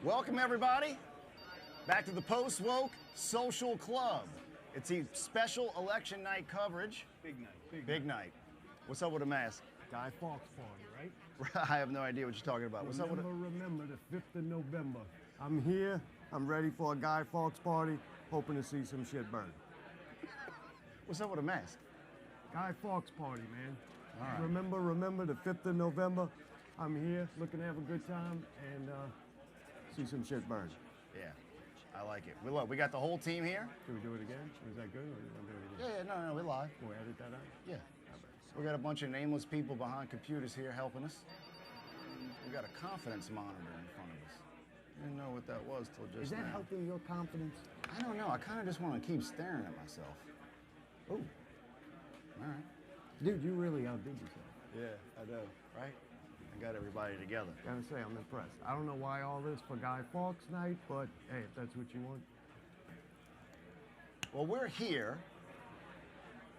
Welcome, everybody, back to the Post-Woke Social Club. It's a special election night coverage. Big night. Big night. What's up with the mask? Guy Fawkes party, right? I have no idea what you're talking about. What's up with it? Remember the 5th of November. I'm here. I'm ready for a Guy Fawkes party, hoping to see some shit burn. What's up with the mask? Guy Fawkes party, man. All right. Remember the 5th of November. I'm here, looking to have a good time and see some shit burn. Yeah, I like it. We got the whole team here. Can we do it again? Was that good, or do you want to do it again? Yeah, no, we're live. Can we edit that out? Yeah. We got a bunch of nameless people behind computers here helping us. We got a confidence monitor in front of us. I didn't know what that was till just now. Is that helping your confidence? I don't know. I kind of just want to keep staring at myself. Oh, all right. Dude, you really outdid yourself. Yeah, I know, right? I got everybody together. Gotta say, I'm impressed. I don't know why all this for Guy Fawkes night, but hey, if that's what you want. Well, we're here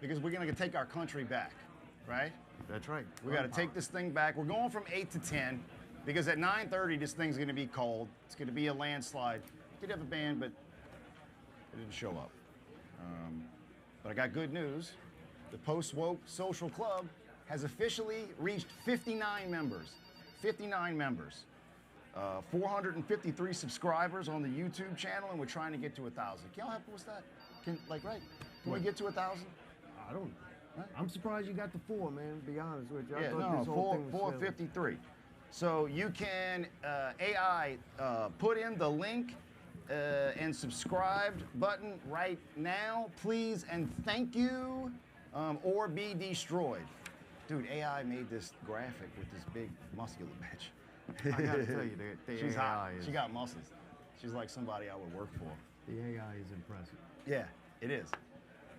because we're going to take our country back, right? That's right. We got to take this thing back. We're going from 8 to 10 because at 9:30 this thing's going to be cold. It's going to be a landslide. Did have a band, but it didn't show up. But I got good news. The Post-Woke Social Club has officially reached 59 members. 59 members. 453 subscribers on the YouTube channel, and we're trying to get to 1,000. Can y'all help us with that? Can we get to 1,000? I don't. Right. I'm surprised you got the 4, man. To be honest with you, I Yeah, thought no, this whole thing was 453. So you can AI put in the link and subscribed button right now, please and thank you, or be destroyed. Dude, AI made this graphic with this big muscular bitch. I gotta tell you, the She's AI hot. She got muscles. She's like somebody I would work for. The AI is impressive. Yeah, it is.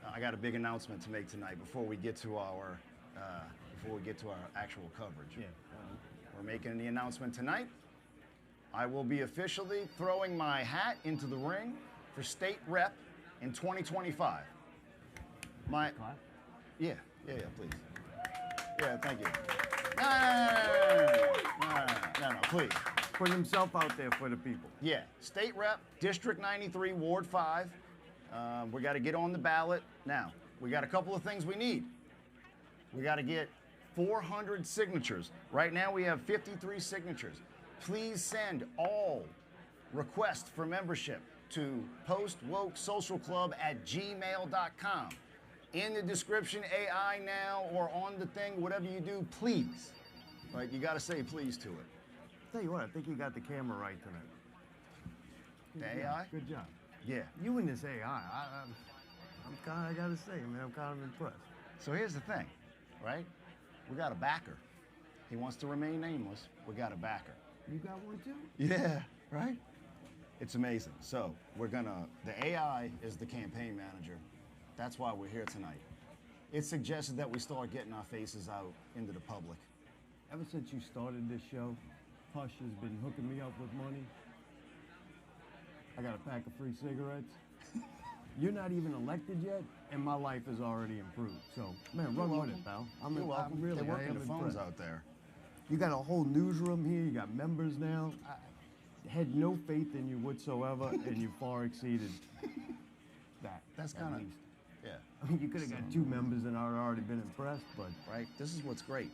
I got a big announcement to make tonight before we get to our actual coverage. Yeah. We're making the announcement tonight. I will be officially throwing my hat into the ring for state rep in 2025. Clap. Yeah, please. Yeah, thank you. No, please. Put himself out there for the people. Yeah, state rep, District 93, Ward 5. We got to get on the ballot. Now, we got a couple of things we need. We got to get 400 signatures. Right now we have 53 signatures. Please send all requests for membership to postwokesocialclub@gmail.com. In the description, AI now, or on the thing, whatever you do, please. Right, you got to say please to it. Tell you what, I think you got the camera right tonight. The AI? Good job. Yeah. You and this AI, I gotta say, man, I'm kind of impressed. So here's the thing, right? We got a backer. He wants to remain nameless. We got a backer. You got one too? Yeah, right? It's amazing. So the AI is the campaign manager. That's why we're here tonight. It suggested that we start getting our faces out into the public. Ever since you started this show, Hush has been hooking me up with money. I got a pack of free cigarettes. You're not even elected yet, and my life has already improved. So, man, run with it, pal. You're welcome. Really, They're working the phones impressed. out there. You got a whole newsroom here. You got members now. I had no faith in you whatsoever, and you far exceeded that. That's at kind least. of, yeah. I mean, you could have got 2 members and I'd already been impressed, but Right? This is what's great.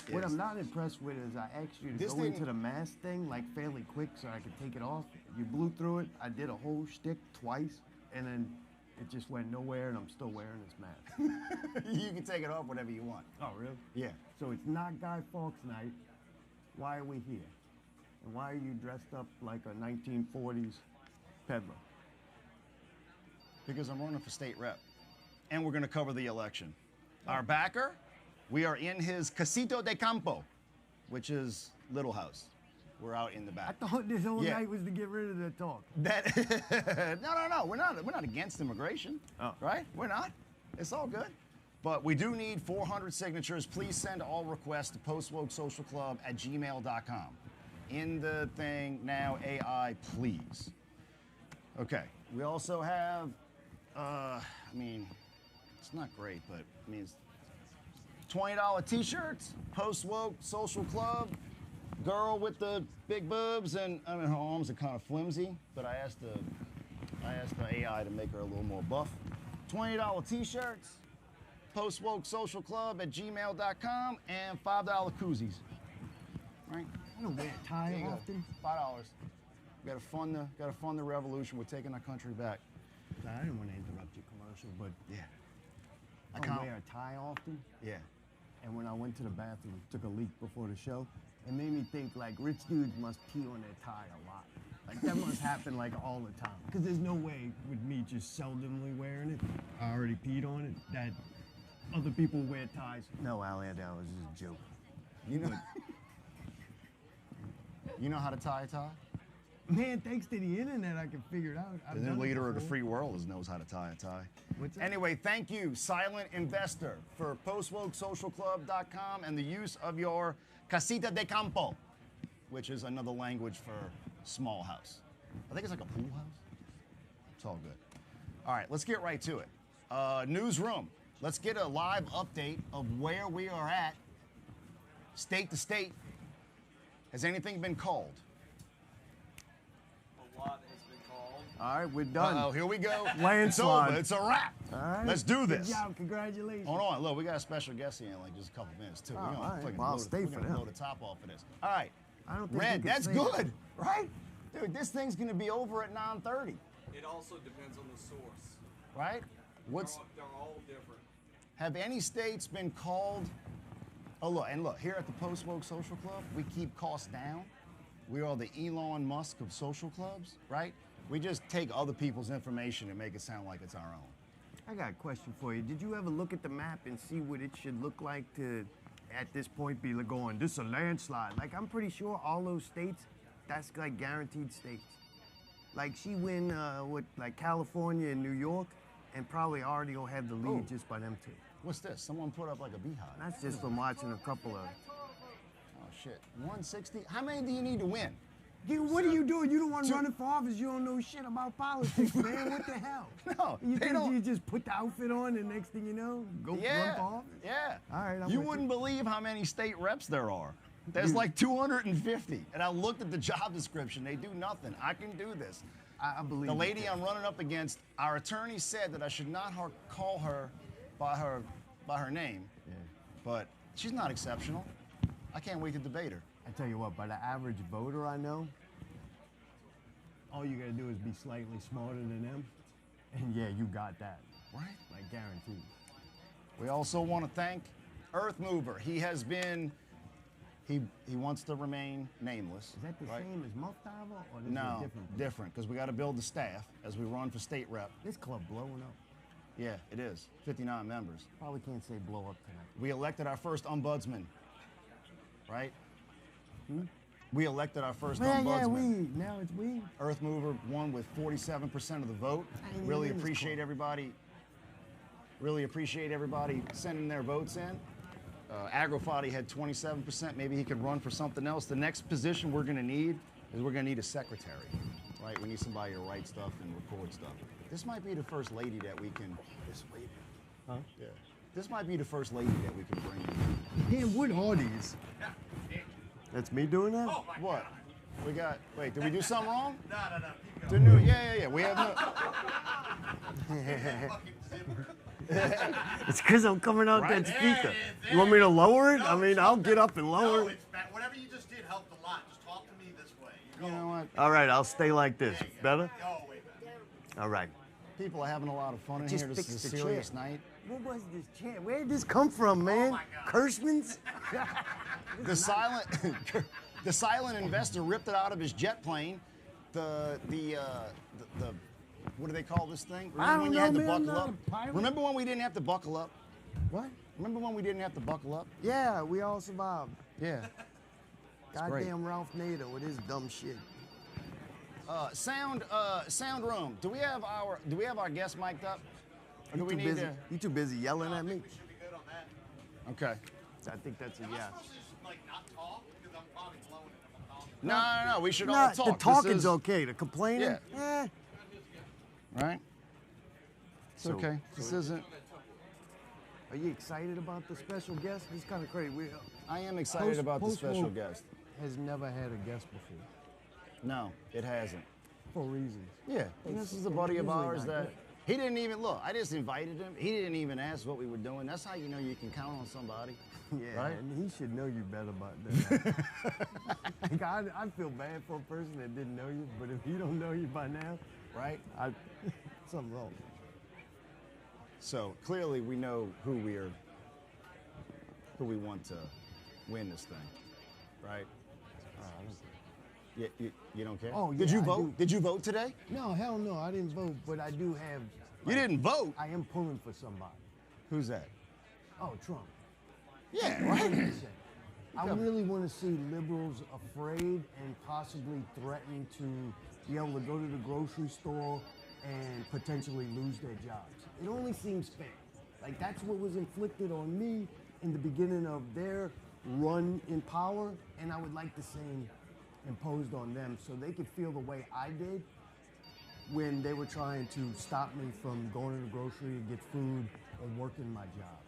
what is- I'm not impressed with is I asked you to This go thing- into the mask thing like fairly quick so I could take it off. You blew through it. I did a whole shtick twice, and then it just went nowhere, and I'm still wearing this mask. You can take it off whenever you want. Oh, really? Yeah. So it's not Guy Fawkes night. Why are we here? And why are you dressed up like a 1940s peddler? Because I'm running for state rep. And we're going to cover the election. Our backer, we are in his Casito de Campo, which is Little House. We're out in the I back. thought this whole Yeah. night was to get rid of the talk. No. We're not against immigration, Oh. right? We're not. It's all good. But we do need 400 signatures. Please send all requests to postwokesocialclub@gmail.com. In the thing now, AI, please. Okay. We also have, it's not great, but it's $20 t-shirts, Post-Woke Social Club. girl with the big boobs, and I mean her arms are kind of flimsy, but I asked the AI to make her a little more buff. $20 t-shirts, postwokesocialclub@gmail.com, and $5 koozies. Right? I don't wear a tie often. $5. Gotta fund the revolution. We're taking our country back. Nah, I didn't want to interrupt your commercial, but Yeah. I don't wear a tie often. Yeah. And when I went to the bathroom, took a leak before the show, it made me think like rich dudes must pee on their tie a lot. Like that must happen like all the time. Because there's no way with me just seldomly wearing it, I already peed on it, that other people wear ties. No, Ali, that was just a joke. You know, you know how to tie a tie? Man, thanks to the internet, I can figure it out. The new leader of the free world knows how to tie a tie. What's that? Anyway, thank you, Silent Investor, for postwokesocialclub.com and the use of your casita de campo, which is another language for small house. I think it's like a pool house. It's all good. All right, let's get right to it. Newsroom. Let's get a live update of where we are at, state to state. Has anything been called? A lot has been called. All right, we're done. Uh-oh, here we go. Landslide. It's over. It's a wrap. All right. Let's do this. Good job. Congratulations. Hold on, look, we got a special guest here in like just a couple minutes too. Oh, We're gonna all right. fucking Well, I'll blow stay for them. blow the top off of this. All right, I don't think Red, you can that's say good, right? Dude, this thing's gonna be over at 9:30, It also depends on the source. right? They're all different. Have any states been called? Oh look, here at the Post Woke Social Club, we keep costs down. We are the Elon Musk of social clubs, right? We just take other people's information and make it sound like it's our own. I got a question for you. Did you ever look at the map and see what it should look like to, at this point, be going, this is a landslide? Like, I'm pretty sure all those states, that's like guaranteed states. Like, she win with like California and New York, and probably already will have the lead Oh. just by them two. What's this? Someone put up like a beehive. That's just from watching a couple of. Oh shit, 160? How many do you need to win? Dude, what are you doing? You the one running for office. You don't know shit about politics, man. What the hell? No, You they think don't. you just put the outfit on and next thing you know, go run for office? Yeah. All right, I'm you with wouldn't believe how many state reps there are. There's like 250. And I looked at the job description. They do nothing. I can do this. I believe The you lady can. I'm running up against, our attorney said that I should not call her by her name. Yeah. But she's not exceptional. I can't wait to debate her. I tell you what, by the average voter I know, all you gotta do is be slightly smarter than them, and yeah, you got that. Right? Like guaranteed. We also want to thank Earth Mover. He has been, he wants to remain nameless. Is that the right? same as Muff Diver, or this No, is different? different, because we got to build the staff as we run for state rep. This club blowing up. Yeah, it is. 59 members. Probably can't say blow up tonight. We elected our first ombudsman, right? We elected our first Man, yeah, ombudsman. now it's we. Earth Mover won with 47% of the vote. I ain't Really even in this appreciate club. everybody. Really appreciate everybody sending their votes in. Agrofati had 27%. Maybe he could run for something else. The next position we're going to need is we're going to need a secretary, right? We need somebody to write stuff and record stuff. This might be the first lady that we can. This lady. Huh? Yeah. This might be the first lady that we can bring in. Damn, what are these? That's me doing that? Oh my What? We got. Wait, did we do something wrong? No, keep The going. new. Yeah. We have no. Fucking zipper. It's because I'm coming out Right. that speaker. You want me to lower it? No, I mean, I'll get up and lower No, it. it's bad. Whatever you just did helped a lot. Just talk to me this way. You know what? All right, I'll stay like this. There you go. Better? Oh, way better. All right. People are having a lot of fun in Just here. This is fix a the serious chair. night. What was this chair? Where did this come from, man? my God. Kurtzman's? The silent, the silent investor ripped it out of his jet plane. The what do they call this thing? I Remember when don't you know, had to man, I'm buckle not up? a pilot. Remember when we didn't have to buckle up? What? Remember when we didn't have to buckle up? Yeah, we all survived. Yeah. great. Goddamn Ralph Nader with his dumb shit. Sound room. Do we have our guest mic'd up? Or do we need to? You too busy yelling at me? We should be good on that. Okay. I think that's a Am I yes. supposed to just, like, not talk? Because I'm probably blowing it if I'm talking. No. We should Nah, all talk. the This talking's is- okay. The complaining, Yeah. Right? It's So- okay. This isn't. Are you excited about the special guest? It's kind of crazy. I am excited about the Post special Woke guest. has never had a guest before No, it hasn't. for reasons. Yeah, and this is a buddy of ours that he didn't even look. I just invited him. He didn't even ask what we were doing. That's how you know you can count on somebody. Yeah, Right? and he should know you better than that. Like, I feel bad for a person that didn't know you, but if he don't know you by now, Right? something wrong. So clearly we know who we want to win this thing, right? You don't care? Oh, Did yeah, you I vote? do. Did you vote today? No, hell no, I didn't vote, but I do have. You didn't vote? I am pulling for somebody. Who's that? Oh, Trump. Yeah, right? 100%. I really want to see liberals afraid and possibly threaten to be able to go to the grocery store and potentially lose their jobs. It only seems fair. Like, that's what was inflicted on me in the beginning of their run in power, and I would like the same imposed on them so they could feel the way I did when they were trying to stop me from going to the grocery to get food or working my job.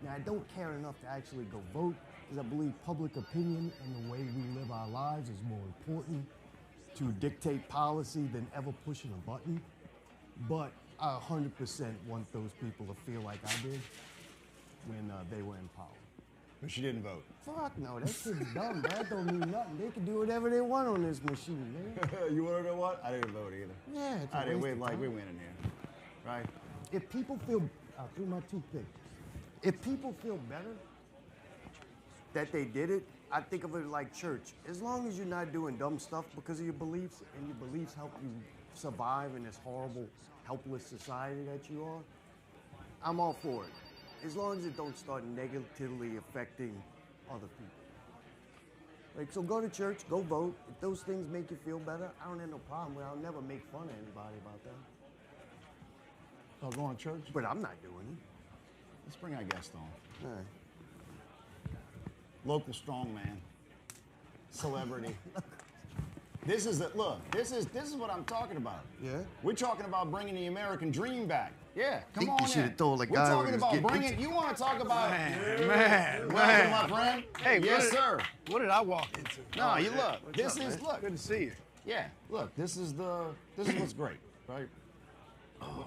Now, I don't care enough to actually go vote because I believe public opinion and the way we live our lives is more important to dictate policy than ever pushing a button. But I 100% want those people to feel like I did when they were in power. But she didn't vote. Fuck no, that shit's dumb. That don't mean nothing. They can do whatever they want on this machine, man. You want to know what? I didn't vote either. Yeah, it's a I didn't waste win of like we time. went in here, right? If people feel, I threw my toothpick. If people feel better that they did it, I think of it like church. As long as you're not doing dumb stuff because of your beliefs, and your beliefs help you survive in this horrible, helpless society that you are, I'm all for it. As long as it don't start negatively affecting other people. Like, so go to church, go vote. If those things make you feel better, I don't have no problem with it. I'll never make fun of anybody about that. So going to church? But I'm not doing it. Let's bring our guest on. All right. Local strongman, celebrity. This is what I'm talking about. Yeah? We're talking about bringing the American dream back. Yeah, come Think on you in. should've told the We're guy talking when he was about getting bringing. into- You want to talk about? Man, Welcome, my friend. Hey, yes, what sir. What did I walk into? No, you look. What's This up, is man? look. Good to see you. Yeah, look. This is what's great, right?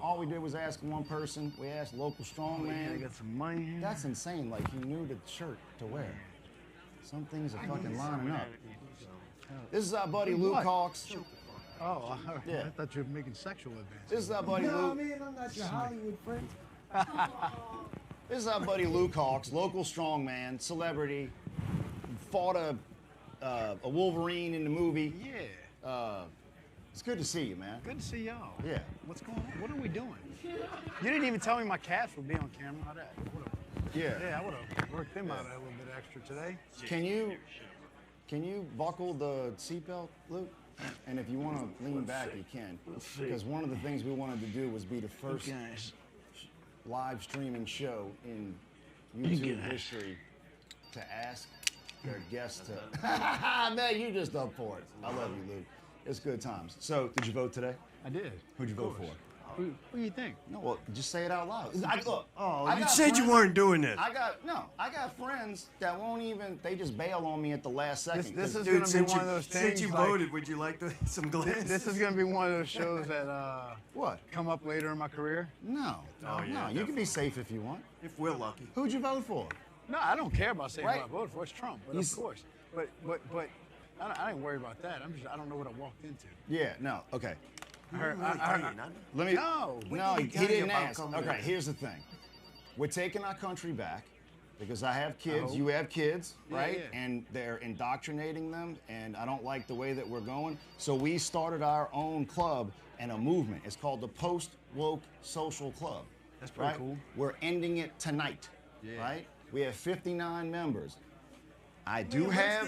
All we did was ask one person. We asked local I strongman. got some money here. That's insane. Like he knew the shirt to wear. Some things are fucking lining up. This is our buddy Luke What? Hawks. Oh, Yeah. I thought you were making sexual advances. This is our buddy No, Luke. man, I'm not your Hollywood friend. This is our buddy Luke Hawks, local strongman, celebrity. Fought a Wolverine in the movie. Yeah. It's good to see you, man. Good to see y'all. Yeah. What's going on? What are we doing? You didn't even tell me my cats would be on camera. How that? Yeah, I would have worked them out a little bit extra today. Can you buckle the seatbelt, Luke? And if you want to lean back, you can. Because one of the things we wanted to do was be the first Guys, live streaming show in You YouTube guys. history to ask their guests to. Man, you just up for it. I love you, Luke. It's good times. So, did you vote today? I did. Who'd you vote for? Who do you think? No, well, just say it out loud. Look, Oh, I you got said you friends- weren't doing this. I got friends that won't even. They just bail on me at the last second. This 'cause- is gonna be one of those Since things. you like, voted, would you like some glasses? This is gonna be one of those shows that What? come up later in my career. No. Oh, yeah, no. You can be safe if you want. if we're lucky. Who'd you vote for? No, I don't care about saying Right. what I voted for. It's Trump, but You of s- course. But I didn't worry about that. I don't know what I walked into. Yeah. No. Okay. I heard, Really tell you nothing. Let me. No. No, did he he tell you didn't about ask. coming Okay. in? Here's the thing. We're taking our country back because I have kids. hope. You have kids, Yeah, right? yeah. And they're indoctrinating them, and I don't like the way that we're going. So we started our own club and a movement. It's called the Post Woke Social Club. That's pretty right? cool. We're ending it tonight, Yeah. right? We have 59 members. I do have,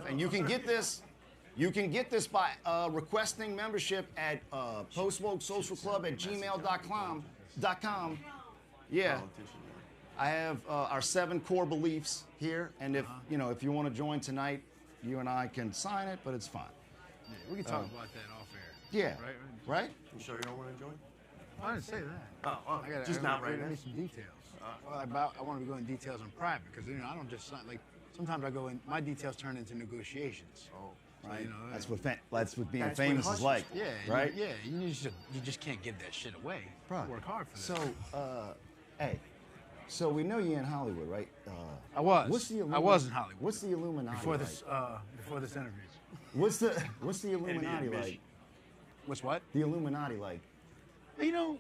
and you can get this. You can get this by requesting membership at postwokesocialclub@gmail.com. Yeah, I have our 7 core beliefs here, and if if you want to join tonight, you and I can sign it, but it's fine. Yeah, we can talk about that off air. Yeah, Right? right? You sure you don't want to join? I didn't say that. Oh, just not right now. Need some details. Well, I want to be going details in private because I don't just sign like sometimes I go in. My details turn into negotiations. Oh, So, right. you know, That's what being That's what famous Hush is is like. for. Yeah. Right. You just can't give that shit away. Bruh, Work hard for that. So, hey, so we know you're in Hollywood, right? I was. What's the I was in Hollywood. What's the Illuminati before like? this interview. What's the Illuminati like? What's what? The Illuminati like? You know,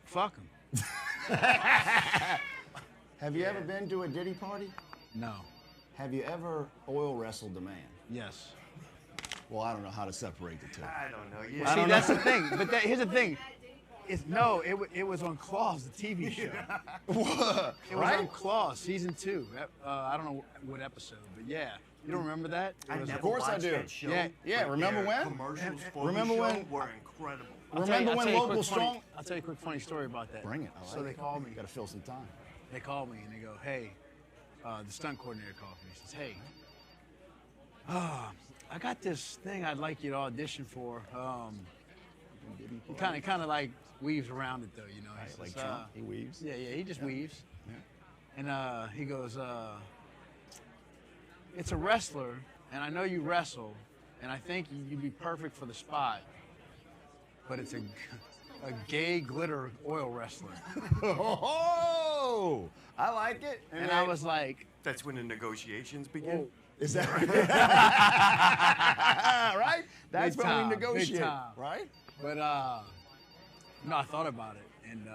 fuck them. Have you ever been to a Diddy party? No. Have you ever oil wrestled a man? Yes. Well, I don't know how to separate the two. I don't know. Well, see, that's the thing. But here's the thing. It was on Claws, the TV show. What? It was on Claws, season 2. I don't know what episode, but yeah. You don't remember that? It was Of course I do. That show, Yeah, but remember their when? Commercials for Remember the show when- were incredible. Remember when Local Strong? I'll tell you a quick funny story about that. Bring it. I So like they it. called me. Got to fill some time. They called me and they go, hey, the stunt coordinator called me. He says, hey, I got this thing I'd like you to audition for. He kind of like weaves around it though, you know. He Like says, Trump, he weaves. Yeah, he just weaves. Yeah. And he goes, it's a wrestler, and I know you wrestle, and I think you'd be perfect for the spot, but it's a gay glitter oil wrestler. Oh, I like it. And I was like, That's when the negotiations begin. whoa. Is that right? Right? That's Big when time, we big negotiate, time. right? But no, I thought about it, and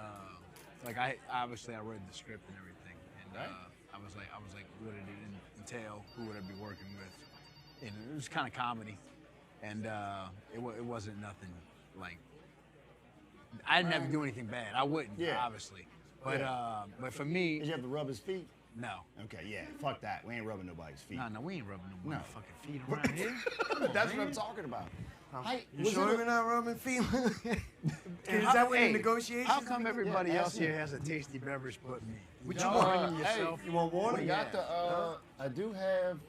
like I read the script and everything, and Right. I was like, what did it entail? Who would I be working with? And it was kind of comedy, and it wasn't nothing like. I'd never do anything bad. I wouldn't, Yeah. obviously, but Yeah. but for me, Did you have to rub his feet? no. Okay, yeah. Fuck that. We ain't rubbing nobody's feet. No, we ain't rubbing no No. motherfucking feet around here. That's what I'm talking about. Hey, You was sure it we're a- not rubbing feet? Is How- that when hey, the negotiations? How come everybody Yeah, else ask here me. has a tasty beverage but me? Would you No, want hey, yourself? You want water? We got the. I do have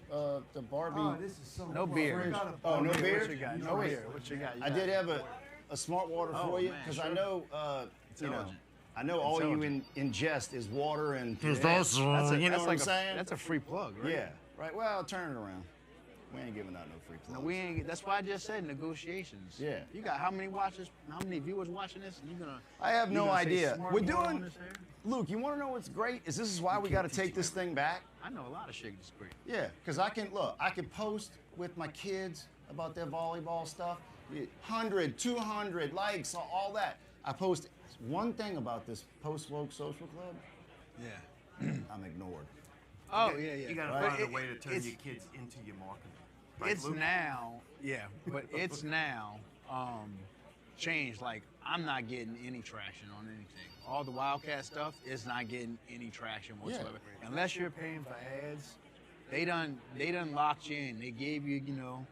the Barbie. Oh, this is so No fun. beer. We got a Oh, no Barbie. beer? What you got? No No beer. beer. What you got? You I got- did have a smart water Oh, for you man, because I sure. know you know. Intelligent. I know all you Intelligent. ingest is water and That's you know what I'm like saying? That's a free plug, right? Yeah. Right. Well, turn it around. We ain't giving out no free No, plugs. we ain't. That's why I just said negotiations. Yeah. You got how many watchers? How many viewers watching this? And you gonna? I have you no gonna say idea. smart We're water on doing. this here? Luke, you want to know what's great? This is why we got to take this thing back. I know a lot of shit that's great. Yeah, because I can post with my kids about their volleyball stuff. 100, 200 likes, all that. I post one thing about this post-woke social club. Yeah. I'm ignored. Oh yeah, yeah. You gotta But find a way to turn it's- your kids into your marketing. Right, It's Luke? now, yeah, but it's now changed. Like I'm not getting any traction on anything. All the Wildcat stuff is not getting any traction whatsoever. Unless you're paying for ads, they done locked you in. They gave you, you know,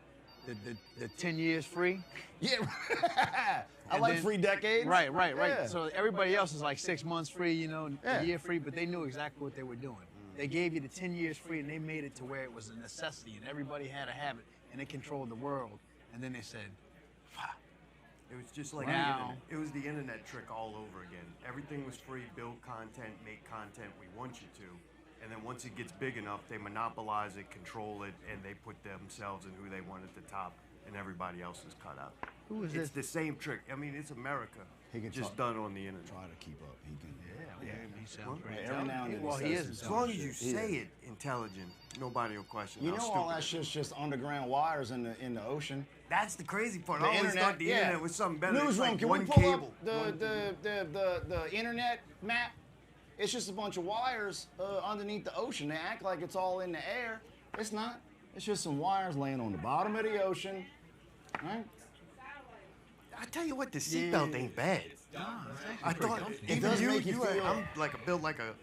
the 10 years free. Yeah, I And like then- free decades. Right. Yeah. So everybody else is like 6 months free, you know, Yeah. a year free, but they knew exactly what they were doing. They gave you the 10 years free, and they made it to where it was a necessity, and everybody had to have it, and it controlled the world. And then they said, "Fuck." It was just like Now- the internet. It was the internet trick all over again. Everything was free. Build content, make content. We want you to. And then once it gets big enough, they monopolize it, control it, and they put themselves and who they want at the top, and everybody else is cut out. Who is It's this? the same trick. I mean, it's America, He can just talk. done on the internet. Try to keep up. He can. He sounds pretty Every now and then Well, he he says is. some As long as shit. you He say is. it intelligent, nobody will question You how know stupid all that it is. shit's just underground wires in the ocean. That's the crazy part. The I always internet, thought the yeah. internet was something better. Newsroom, It's like can one we pull cable. up the internet map? It's just a bunch of wires underneath the ocean. They act like it's all in the air. It's not. It's just some wires laying on the bottom of the ocean. Right? I tell you what, the seatbelt ain't bad. I thought It even does you, make you feel- I'm like built like a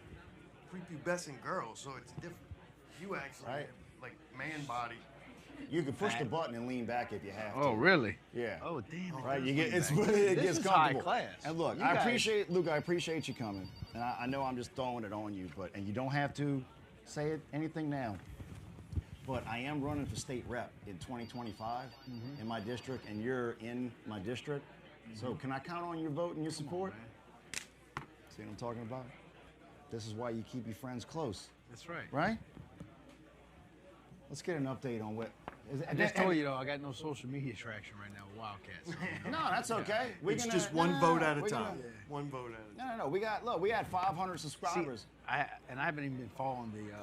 prepubescent girl, so it's different. You actually Right. have, like man body. You can push the button and lean back if you have to. Oh, really? Yeah. Oh, damn. Right, you does get it's lean back. it This gets is high comfortable. class. And look, You I guys- appreciate Luke. I appreciate you coming, and I know I'm just throwing it on you, but and you don't have to say it anything now. But I am running for state rep in 2025 in my district, and you're in my district. So can I count on your vote and your support? See what I'm talking about? This is why you keep your friends close, That's right. right? Let's get an update on what. I just told you though, I got no social media traction right now with Wildcats. No, that's okay. It's just one vote at a time. One vote at a time. No. We had 500 subscribers. See, I haven't even been following the.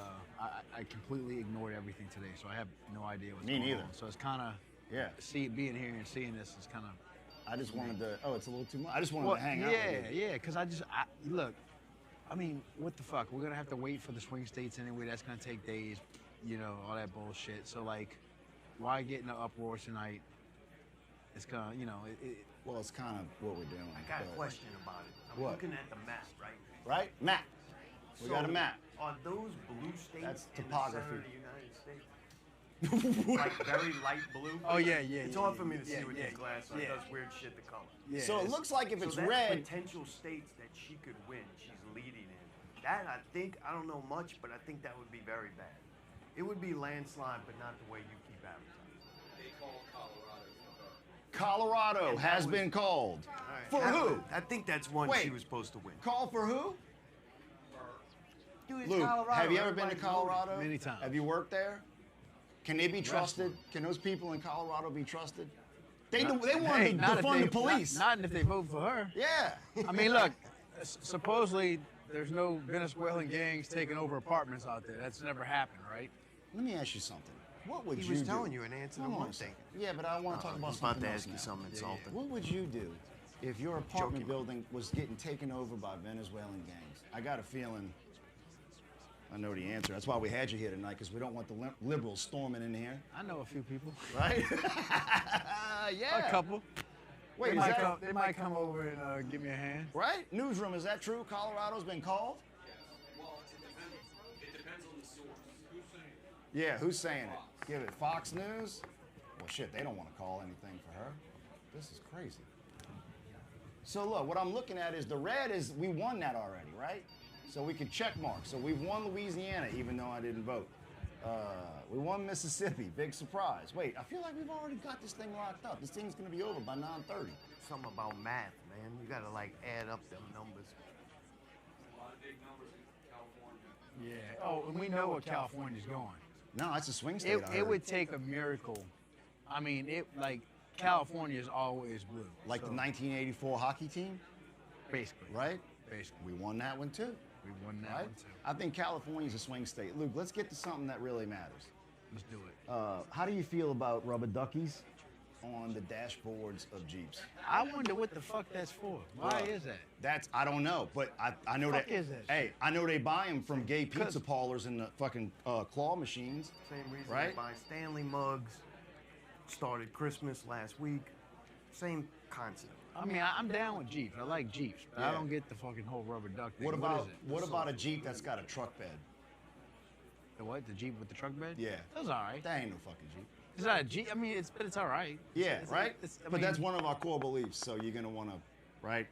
I completely ignored everything today, so I have no idea what's Me going neither. on. So it's kind of being here and seeing this is kind of. I just wanted to. Oh, it's a little too much. I just wanted to hang out. With you. Yeah, because look. I mean, what the fuck? We're gonna have to wait for the swing states anyway. That's gonna take days, all that bullshit. So like, why get in an uproar tonight? It's gonna, Well, it's kind of what we're doing. I got a question about it. I'm What? looking at the map, right? Right? Map. We got a map. Are those blue states That's in topography. the center of the United States? Like very light blue? Oh yeah. It's hard for me to see with these glasses. It does weird shit to color. Yeah, So it looks like if it's so that's red. potential states that she could win. She's leading in. That I don't know much, but I think that would be very bad. It would be landslide, but not the way you keep advertising. They call Colorado for her. Colorado has been called. For That who? one- I think that's one Wait. she was supposed to win. Call for who? Dude, it's Luke, Colorado. have you ever been to Everybody's Colorado? Many times. Have you worked there? Can they be trusted? Can those people in Colorado be trusted? They want to defund the police. Not if they vote for her. Yeah. I mean, look. Supposedly, there's no Venezuelan gangs taking over apartments out there. That's never happened, right? Let me ask you something. What would He you was do? telling you an answer to Hold on one a thing. second. Yeah, but I want to talk about He's about something to else ask you now. something insulting. What would you do if your apartment building was getting taken over by Venezuelan gangs? I got a feeling I know the answer. That's why we had you here tonight, because we don't want the liberals storming in here. I know a few people. Right? Yeah. A couple. Wait, They is might, that come, they might come over and give me a hand. right? Newsroom, is that true? Colorado's been called? Well, it depends on the source. Who's saying it? Yeah, who's saying it? Give it Fox News? Well, shit, they don't want to call anything for her. This is crazy. So look, what I'm looking at is the red is, we won that already, right? So we can check mark. So we've won Louisiana, even though I didn't vote. We won Mississippi, big surprise. Wait, I feel like we've already got this thing locked up. This thing's gonna be over by 9:30. Something about math, man. You gotta like add up them numbers. A lot of big numbers in California. Yeah. Oh, and we know where California's going. No, that's a swing state. I It heard. would take a miracle. I mean, California is always blue. Like so, the 1984 hockey team, basically. right? Basically. We won that one too. We won that Right? one too. I think California's a swing state. Luke, let's get to something that really matters. Let's do it. How do you feel about rubber duckies on the dashboards of Jeeps? I wonder what the fuck that's for. Why is that? I don't know, but I know Fuck that. is that Hey, I know they buy them from gay pizza 'Cause- parlors and the fucking claw machines. Same reason Right? they buy Stanley mugs. Started Christmas last week. Same concept. I mean, I'm down with Jeeps. I like Jeeps, but Yeah. I don't get the fucking whole rubber duck thing. What is about it? what about a Jeep that's got a truck bed? The what? The Jeep with the truck bed? Yeah. That's all right. That ain't no fucking Jeep. It's not a Jeep. I mean, it's all right. Yeah, It's right? I But that's mean, one of our core beliefs, so you're gonna wanna, right?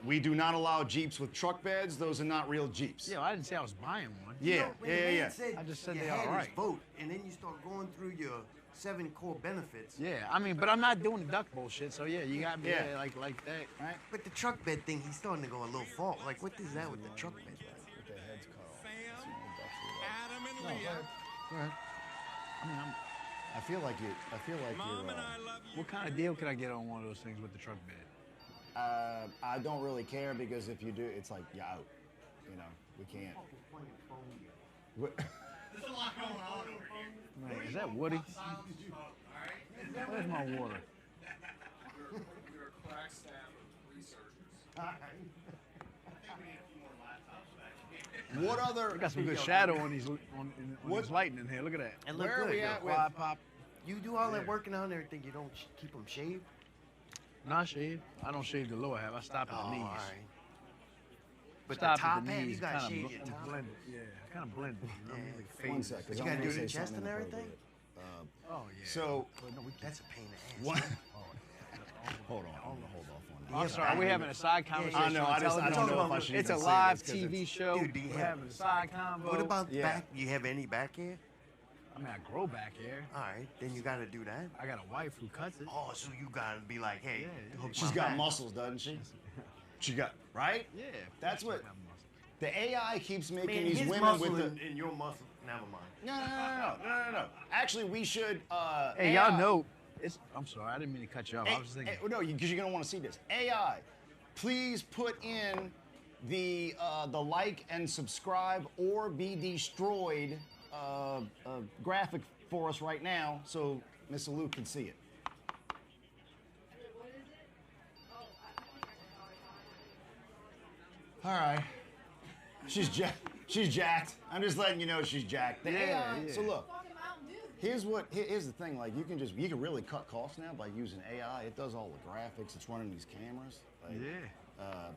We do not allow Jeeps with truck beds. Those are not real Jeeps. Yeah, I didn't say I was buying one. Yeah, You know, when the yeah, man yeah. said I just said you they had all his right. vote, and then you start going through your 7 core benefits. Yeah, I mean, but I'm not doing the duck bullshit. So yeah, you got me Yeah. there like that. Right? But the truck bed thing, he's starting to go a little far. Like, what is that with the truck bed? With their heads cut off. Adam and Leah. Go ahead. I mean, I feel like you're. Mom and I love you. what kind of deal could I get on one of those things with the truck bed? I don't really care because if you do, it's like you're out. You know, we can't. What- There's a lot going on over here. Man, is that Woody? Silence smoke, all right? Where's my water? We're a crack staff of researchers. I think we need a few more laptops back here. What other? We got some good shadow on these on What- this lighting in here. Look at that. And look Where are good, we yo. at with? Quad pop. You do all that Yeah. working out and everything, you don't keep them shaved? Not shave. I don't shave the lower half. I stop at the knees. all right. But Stop the top at the half, knees. you gotta kinda shave bl- your top. blend it. Yeah, kind of blend it. You know, Yeah. like One fade. sec, 'cause You I'm gotta gonna do the say chest something and everything? inappropriate. Oh yeah. So, That's a pain in the ass. one, man. hold on, I'm gonna hold off on that. I'm sorry. We're having a side conversation. I know. on I don't television. know if I should. It's a even say live this 'cause TV it's- show. Dude, do you We're have- having a side convo. What about Yeah. back? You have any back hair? I mean, I grow back hair. All right, then you gotta do that. I got a wife who cuts it. Oh, so you gotta be like, hey, Yeah, hook She's my got back. muscles, doesn't she? She got right. Yeah. That's what. The AI keeps making Man, these his women muscle with the. and your muscle. Never mind. No. Actually, we should. Hey, AI y'all know. I'm sorry, I didn't mean to cut you off. I was thinking. No, because you're gonna want to see this. AI, please put in the like and subscribe or be destroyed graphic for us right now, so Mr. Luke can see it. All right. She's jacked. I'm just letting you know she's jacked. The AI. So look. Here's the thing. Like you can really cut costs now by using AI. It does all the graphics. It's running these cameras. Like,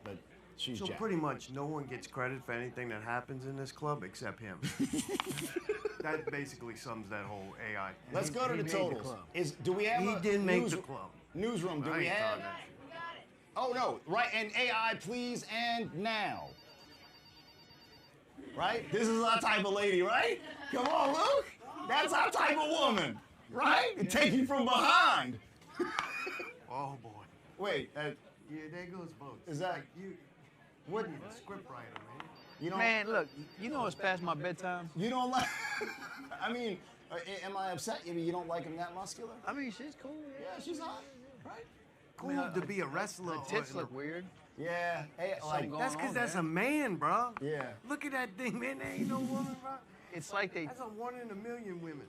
but she's So jacked. pretty much no one gets credit for anything that happens in this club except him. That basically sums that whole AI. Let's go to the made the totals. club. Do we have? He a didn't make the club. Newsroom. Do I we ain't have? talking that shit. Oh no! Right, and AI, please, and now. Right? This is our type of lady, right? Come on, Luke. That's our type of woman, right? And take you from behind. Oh boy. Wait, Yeah, there goes votes. Is that- Like, you? What need a script writer, man? you don't. Man, look, you know it's past my bedtime. You don't like. I mean, am I upset? I mean, you don't like him that muscular? I mean, she's cool. Yeah, she's hot, right? Cool to be a wrestler. Her tits look weird. Yeah. Hey, like. going That's on because that's there. a man, bro. Yeah. Look at that thing, man. There ain't no woman, bro. It's like they. That's a 1 in a million women.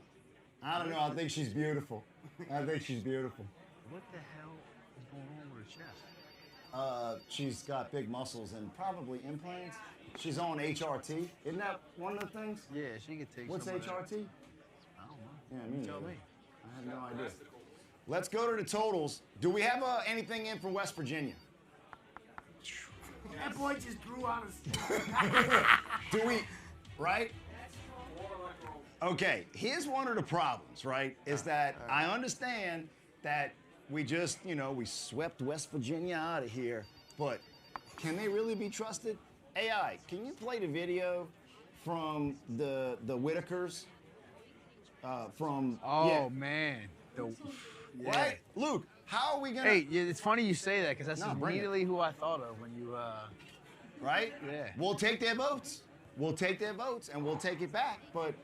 I don't know. I think she's beautiful. I think she's beautiful. What the hell is going on with her chest? She's got big muscles and probably implants. She's on HRT. Isn't that one of the things? Yeah, she could take. What's some of that. HRT? I don't know. Yeah, me Tell neither. me. I have no idea. Let's go to the totals. Do we have anything in from West Virginia? That boy just grew out of. Do we? Right? Okay, here's one of the problems, right? Is that I understand that we just, we swept West Virginia out of here, but can they really be trusted? AI, can you play the video from the Whitakers? Oh man. Yeah. Right? Luke, how are we gonna? Hey, yeah, it's funny you say that because that's No, bring it. immediately who I thought of when you. Right? Yeah. We'll take their votes. We'll take their votes and we'll take it back. But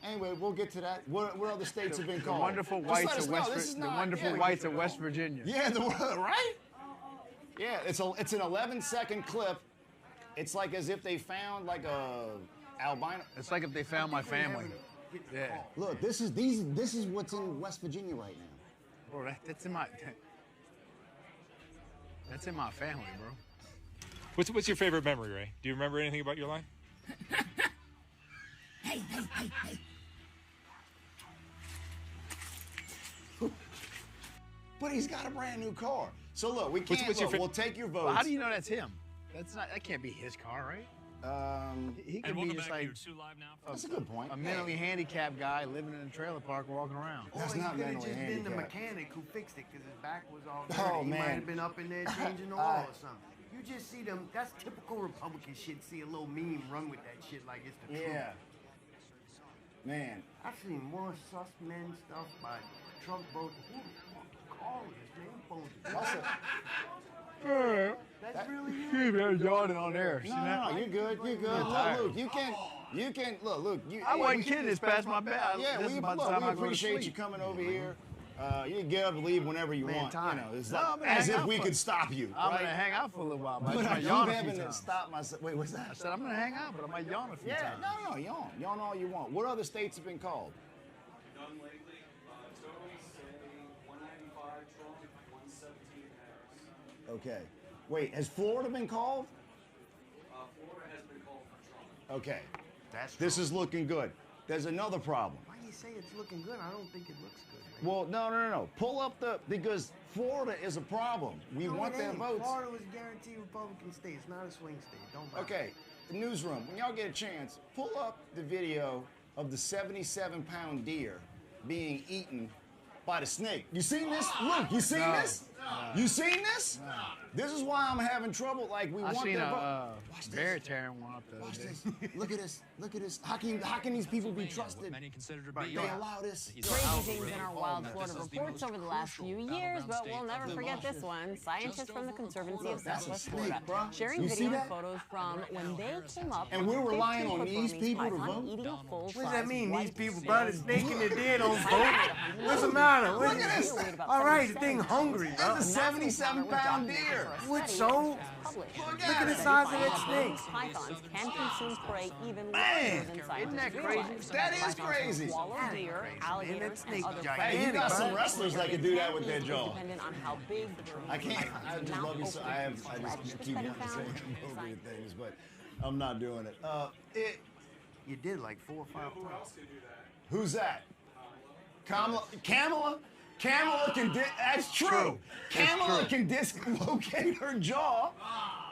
anyway, we'll get to that. What other states have been The called? wonderful Just let whites us of know. West. This is The not- wonderful yeah. whites of West Virginia. Yeah, right? Yeah, it's an 11-second clip. It's like as if they found like a albino. It's like if they found my family. Yeah. Look, this is what's in West Virginia right now. Bro, that's in my. That's in my family, bro. What's your favorite memory, Ray? Do you remember anything about your line? But he's got a brand new car. So look, we can't. what's your Look, we'll take your votes. Well, how do you know that's him? That can't be his car, right? He could And be welcome just back. like You're 2 live now. That's a good point. a mentally handicapped guy living in a trailer park walking around. That's Or he not could have mentally just been the handicapped. mechanic who fixed it because his back was all dirty. Oh, He might man. have been up in there changing the oil or something. You just see them. That's typical Republican shit. See a little meme, run with that shit like it's the truth. Yeah. Man. I've seen more sus men stuff by Trump voters. Who the fuck call this, man? Who phones it? That's really you. They're yawning on air. No, you're good. You're good. tired. Look, Luke, you can look, Luke. I wasn't kidding. It's past my bed. Yeah, This is we about the time I go to appreciate you sleep. coming over here. You can get up and leave whenever you Man, want. time. It's No, like, I'm gonna as hang if out we for- could stop you, I'm right? gonna hang out for a little while, but I But I might keep yawn a having few to times. stop myself. Wait, what's I that? said I'm gonna hang out, but I might yawn a few Yeah, times. no, yawn all you want. What other states have been called? None lately. Totals say 195 Trump, 117 Harris. Okay. Wait, has Florida been called? Florida has been called for Trump. Okay. That's This is looking good. There's another problem. Why you say it's looking good? I don't think it looks good. Man. Well, no. Pull up because Florida is a problem. We No, want it their ain't. votes. Florida was guaranteed Republican state. It's not a swing state. Don't matter. Okay, the newsroom, when y'all get a chance, pull up the video of the 77-pound deer being eaten by the snake. You seen this? Luke, you seen this? You seen this? This is why I'm having trouble. Like we I want seen their a Watch this. vegetarian one up the Watch other day. this. Look at this. Look at this. How can these people be trusted? Many consider to They be allow this. Crazy things in our wild Florida This is the reports most over the last few crucial years, but battleground we'll state never of the forget nation. this one. Scientists from the Conservancy of That's a Southwest snake, Florida bro. sharing You see video and that? photos from when they came up And we're with relying 15 on these Burmese people to python vote? eating a full-size What does that mean? These white people snake. brought a snake in the dead on Python boat? weighed 100 What's the matter? pounds. Look at this. It weighed about All right, the 77 thing pounds. hungry, bro. That's a 77-pound deer. What, so? Look Look at the it. size of that snake. Pythons can consume prey even Man, larger than isn't scientists that crazy? realize. That is Pythons can crazy. swallow deer, Man, alligators, that and snake other gigantic, Hey, you got some bro. wrestlers that can do that with their jaw. Dependent on how big the tree I can't. is. I just love you so. I just keep wanting to say appropriate things, but I'm not doing it. You did like 4 or 5 Who pounds. else can do that? Who's that? Kamala can. That's true. Kamala can dislocate her jaw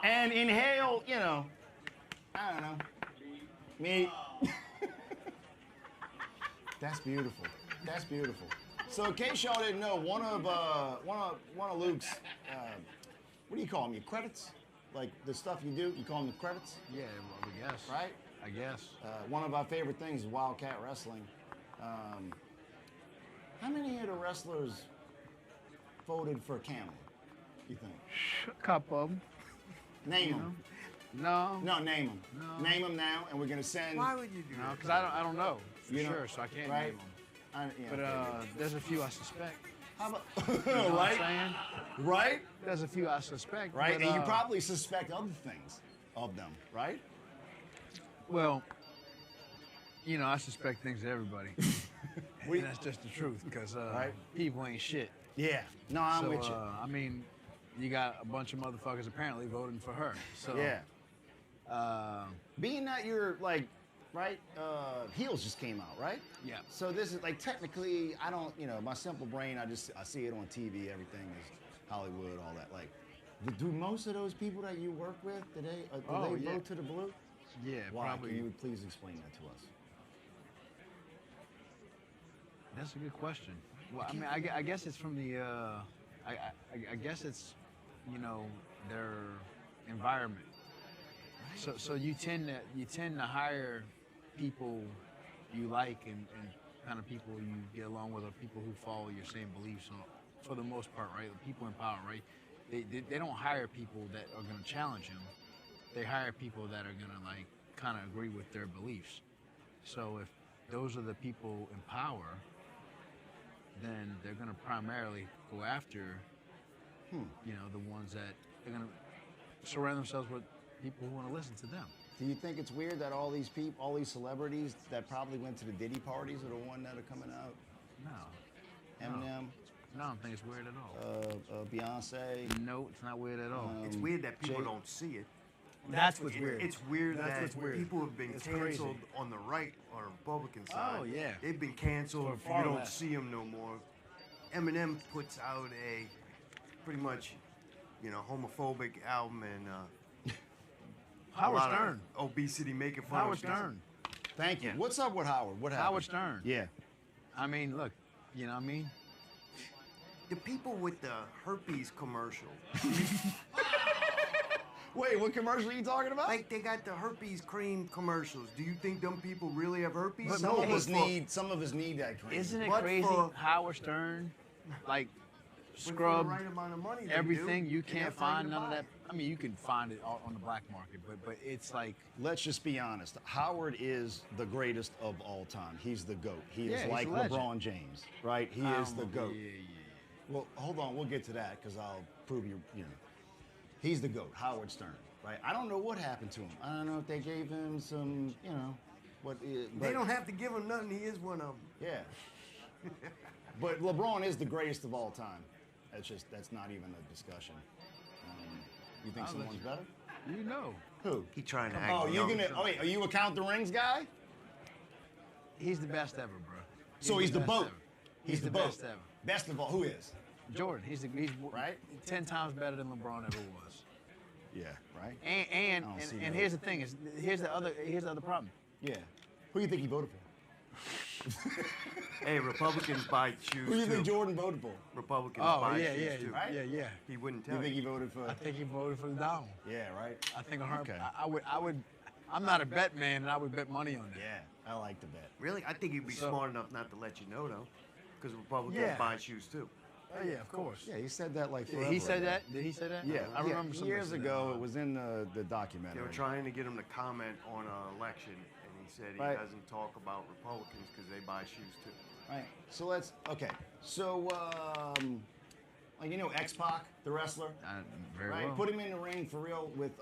and inhale. You know, I don't know. Me. That's beautiful. That's beautiful. So in case y'all didn't know, one of Luke's, what do you call them? Your credits? Like the stuff you do, you call them the credits, Yeah, well, I guess. right? I guess. One of our favorite things is Wildcat Wrestling. How many of the wrestlers voted for Kamala, you think? A couple of them. Name them. No. No, name them. No. Name them now, and we're gonna send. Why would you do No, that? because I don't know for You know, sure, so I can't right? name them. Yeah, But okay. there's a few I suspect. How about You know what right? I'm saying? Right? There's a few I suspect. Right? but, And you probably suspect other things of them, right? Well, you know, I suspect things of everybody. We- And that's just the truth, because Right. people ain't shit. Yeah. No, I'm so, with you. I mean, you got a bunch of motherfuckers apparently voting for her. So Yeah. Uh, Being that you're like, right? Heels just came out, right? yeah. So this is like technically, I don't, my simple brain, I see it on TV. Everything is Hollywood, all that. Like, do most of those people that you work with, do they yeah. vote to the blue? Yeah, Why? probably. Can you please explain that to us? That's a good question. Well, I mean, I guess it's from the, I guess it's, their environment. So you tend to hire people you like and kind of people you get along with, or people who follow your same beliefs. For the most part, right? The people in power, right? They don't hire people that are going to challenge them. They hire people that are going to like kind of agree with their beliefs. So if those are the people in power, then they're going to primarily go after, the ones that they're going to surround themselves with people who want to listen to them. Do you think it's weird that all these people, all these celebrities that probably went to the Diddy parties are the one that are coming out? No. Eminem, No, I don't think it's weird at all. Beyonce. No, it's not weird at all. It's weird that people Jay- don't see it. That's what's weird. It's weird That's that what's weird. people have been It's canceled crazy. on the right, on the Republican side. Oh, yeah. They've been canceled. For far You don't less. see them no more. Eminem puts out a pretty much, homophobic album and Howard a lot of Stern. obesity making fun Howard of people. Stern. Thank you. Yeah. What's up with Howard? What happened? Howard Stern. Yeah. I mean, look, you know what I mean? The people with the herpes commercial, Wait, what commercial are you talking about? like they got the herpes cream commercials. Do you think them people really have herpes? But some of us need that cream. Isn't it But crazy? for- Howard Stern, like, But for the scrubbed right amount of money, they everything. do, You and they're can't free find to none of buy that. I mean, you can find it on the black market, but it's like, Let's just be honest. Howard is the greatest of all time. He's the GOAT. He Yeah, is he's like a legend. LeBron James, right? He I is don't the know, GOAT. Yeah. Well, hold on. We'll get to that because I'll prove you. He's the GOAT, Howard Stern, right? I don't know what happened to him. I don't know if they gave him some, but They don't have to give him nothing. He is one of them. Yeah. But LeBron is the greatest of all time. That's not even a discussion. You think I'll let someone's you- better? You know, Who? He trying to act Oh, young. wait, are you a count the rings guy? he's the best ever, bro. So he's the best boat. ever. He's the best boat. ever. Best of all, who is? Jordan, he's Right? 10 times better than LeBron ever was. Yeah, right? And I don't see and that. here's the thing: here's the other problem. Yeah. Who do you think he voted for? Hey, Republicans buy shoes Who do you think too. Jordan voted for? Republicans Oh, buy yeah, shoes yeah, too. right? yeah. He wouldn't You tell think you. he voted for? I think he voted for the Donald. Yeah, right. I think her. Okay. I would. I'm not a bet man, and I would bet money on that. Yeah, I like the bet. Really? I think he'd be So- smart enough not to let you know though, because Republicans Yeah. buy shoes too. Oh, yeah, of course. Yeah, he said that like Did forever he said ago. that? Did he say that? Yeah, I remember somebody years said ago. that. It was in the documentary. They were trying to get him to comment on an election, and he said he Right. doesn't talk about Republicans because they buy shoes too. Right. So okay. So like X-Pac, the wrestler, Very right? well. Put him in the ring for real with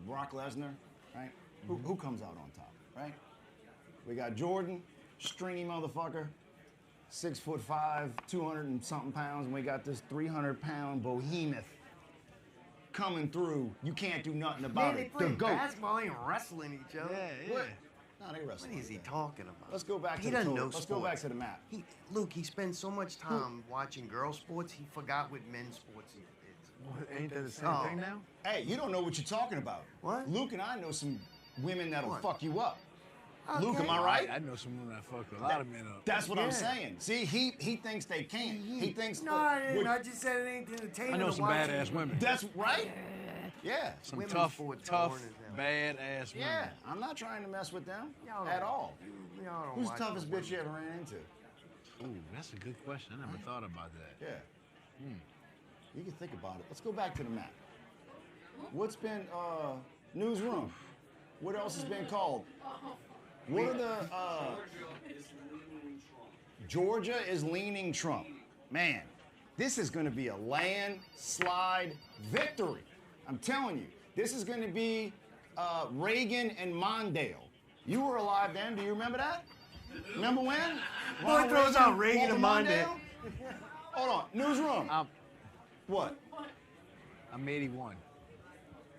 Brock Lesnar, right? Who comes out on top, right? We got Jordan, stringy motherfucker, 6'5", 200 and something pounds, and we got this 300-pound behemoth coming through. You can't do nothing about it. The GOAT. basketball, ain't wrestling each other. Yeah, What? yeah. No, they wrestle. What is he like that. talking about? Let's go back He to the doesn't total. know Let's go back sports. to the map. Luke, he spends so much time watching girl sports, he forgot what men's sports is. Ain't that the same Oh. thing now? Hey, you don't know what you're talking about. What? Luke and I know some women that'll What? fuck you up. Okay. Luke, am I right? I know someone that fucked a lot of men up. That's what I'm Yeah. saying. See, he thinks they can. He thinks. No, I didn't. Would- I just said it ain't entertaining. I know to some watch badass it. women. That's right. Yeah. Some Women's tough, sports tough, boring as hell. badass women. Yeah. I'm not trying to mess with them Y'all at don't- all. Y'all don't Who's the watch toughest no bitch you women. ever ran into? Ooh, that's a good question. I never thought about that. Yeah. You can think about it. Let's go back to the map. What's been newsroom? What else has been called? What are the Georgia is leaning Trump. Man, this is going to be a landslide victory. I'm telling you, this is going to be Reagan and Mondale. You were alive then. Do you remember that? Remember when? Ronald throws out Reagan and Walter Mondale. Hold on, newsroom. What? I'm 81.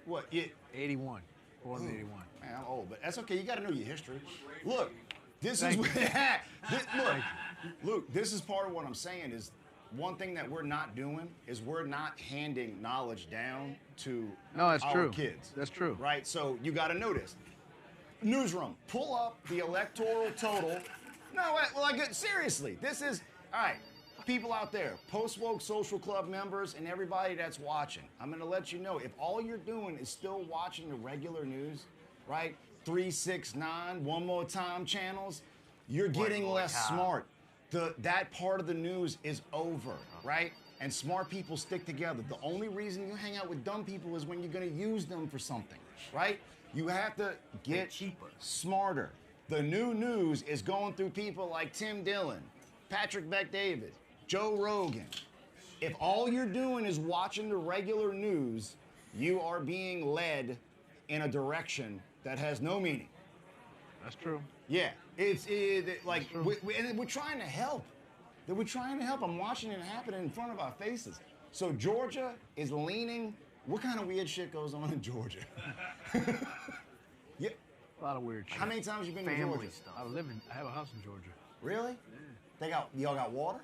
What? Yeah. 81. Born in 81. Man, I'm old, but that's okay. You got to know your history. Look, this Thank is look, Luke. This is part of what I'm saying. Is one thing that we're not doing is we're not handing knowledge down to No, that's our true. kids. That's true. Right. So you got to know this. Newsroom, pull up the electoral total. No, seriously, this is all right. People out there, post-woke social club members and everybody that's watching, I'm going to let you know, if all you're doing is still watching the regular news, right, 369, one more time channels, you're getting boy, less Kyle. smart. That part of the news is over, right? And smart people stick together. The only reason you hang out with dumb people is when you're going to use them for something, right? You have to get cheaper. smarter. The new news is going through people like Tim Dillon, Patrick Bet-David, Joe Rogan. If all you're doing is watching the regular news, you are being led in a direction that has no meaning. That's true. Yeah, like and we're trying to help. We're trying to help. I'm watching it happen in front of our faces. So Georgia is leaning. What kind of weird shit goes on in Georgia? Yeah. A lot of weird shit. How many times you been to Family Georgia? stuff. I have a house in Georgia. Really? Y'all got water?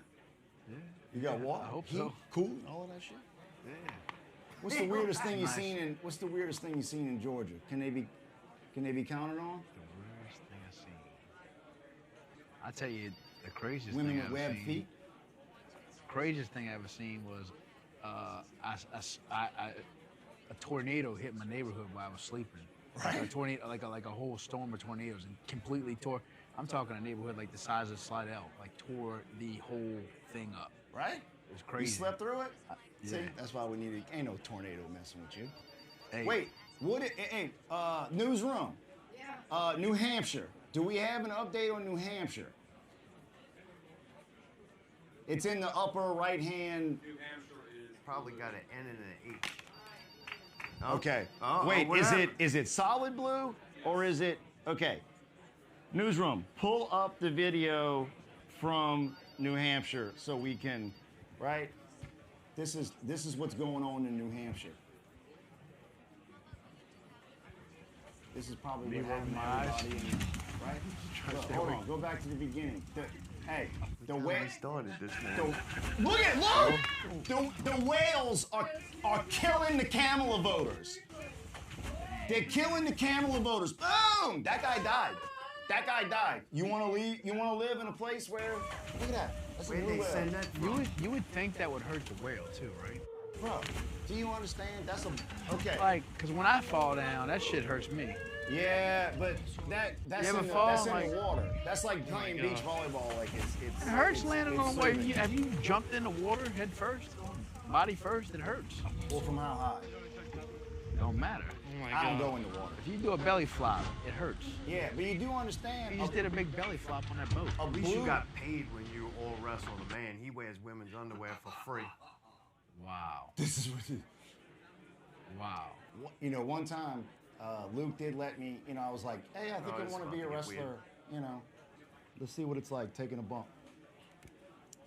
Yeah. You got water? I hope Heat, so. Cool, and all of that shit. Yeah. What's the weirdest thing you've Nice. seen in What's the weirdest thing you've seen in Georgia? Can they be counted on? The weirdest thing I've seen. I tell you, the craziest Women thing with I've webbed seen. feet. Craziest thing I ever seen was a tornado hit my neighborhood while I was sleeping. Right. A tornado, like a whole storm of tornadoes, and completely tore. I'm talking a neighborhood like the size of Slidell, like tore the whole thing up. Right? It was You crazy. slept through it? See, yeah. that's why we need ain't no tornado messing with you. Hey, Wait, newsroom. Yeah. New Hampshire. Do we have an update on New Hampshire? It's in the upper right hand. New Hampshire is Probably got an N and an H. Oh. Okay. Oh, Wait, whatever. is it solid blue or is it okay? Newsroom, pull up the video from New Hampshire so we can, right? This is what's going on in New Hampshire. This is probably Me what happened to rolling my eyes. everybody, right? Look, hold on, go back to the beginning. The We way started this, man. look! The whales are killing the Kamala voters. They're killing the Kamala voters. Boom! That guy died. That guy died. You want to leave? You want to live in a place where? Look at that. That's a Where blue they whale. send that from? You would think that would hurt the whale too, right? Bro, do you understand? That's a okay. Like, cause when I fall down, that shit hurts me. Yeah, but that's You ever in, the, fall? that's in Like- the water. That's like playing beach volleyball. Like it's It hurts it's- landing it's on the way. soothing. Have you jumped in the water head first, body first? It hurts. Well, from how high? It don't matter. I don't go in the water. If you do a belly flop, it hurts. Yeah, but you do understand. You just did a big belly flop on that boat. At least you got paid when you all wrestle the man. He wears women's underwear for free. Wow. This is what. Wow. You know, one time, Luke did let me. You know, I was like, "Hey, I think I it's want to be a fucking wrestler." weird. You know, let's see what it's like taking a bump.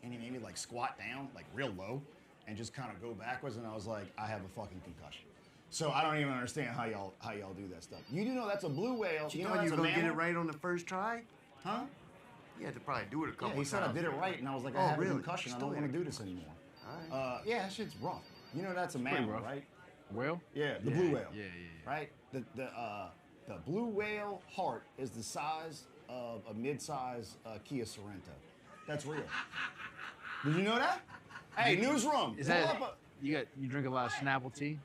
And he made me like squat down, like real low, and just kind of go backwards. And I was like, "I have a fucking concussion." So I don't even understand how y'all do that stuff. You do know that's a blue whale. You know thought that's you a were gonna get it mammal? right on the first try? Huh? You had to probably do it a couple Yeah, he times. said I did it right, and I was like, I Oh, have really? a concussion. I Still don't want had to a do this anymore. All right. Yeah, that shit's rough. You know that's a mammal, rough. right? Whale? Yeah, the blue whale. Yeah. Right? The blue whale heart is the size of a mid-size Kia Sorento. That's real. Did you know that? Hey, newsroom. Is pull that up you drink a lot of Snapple tea?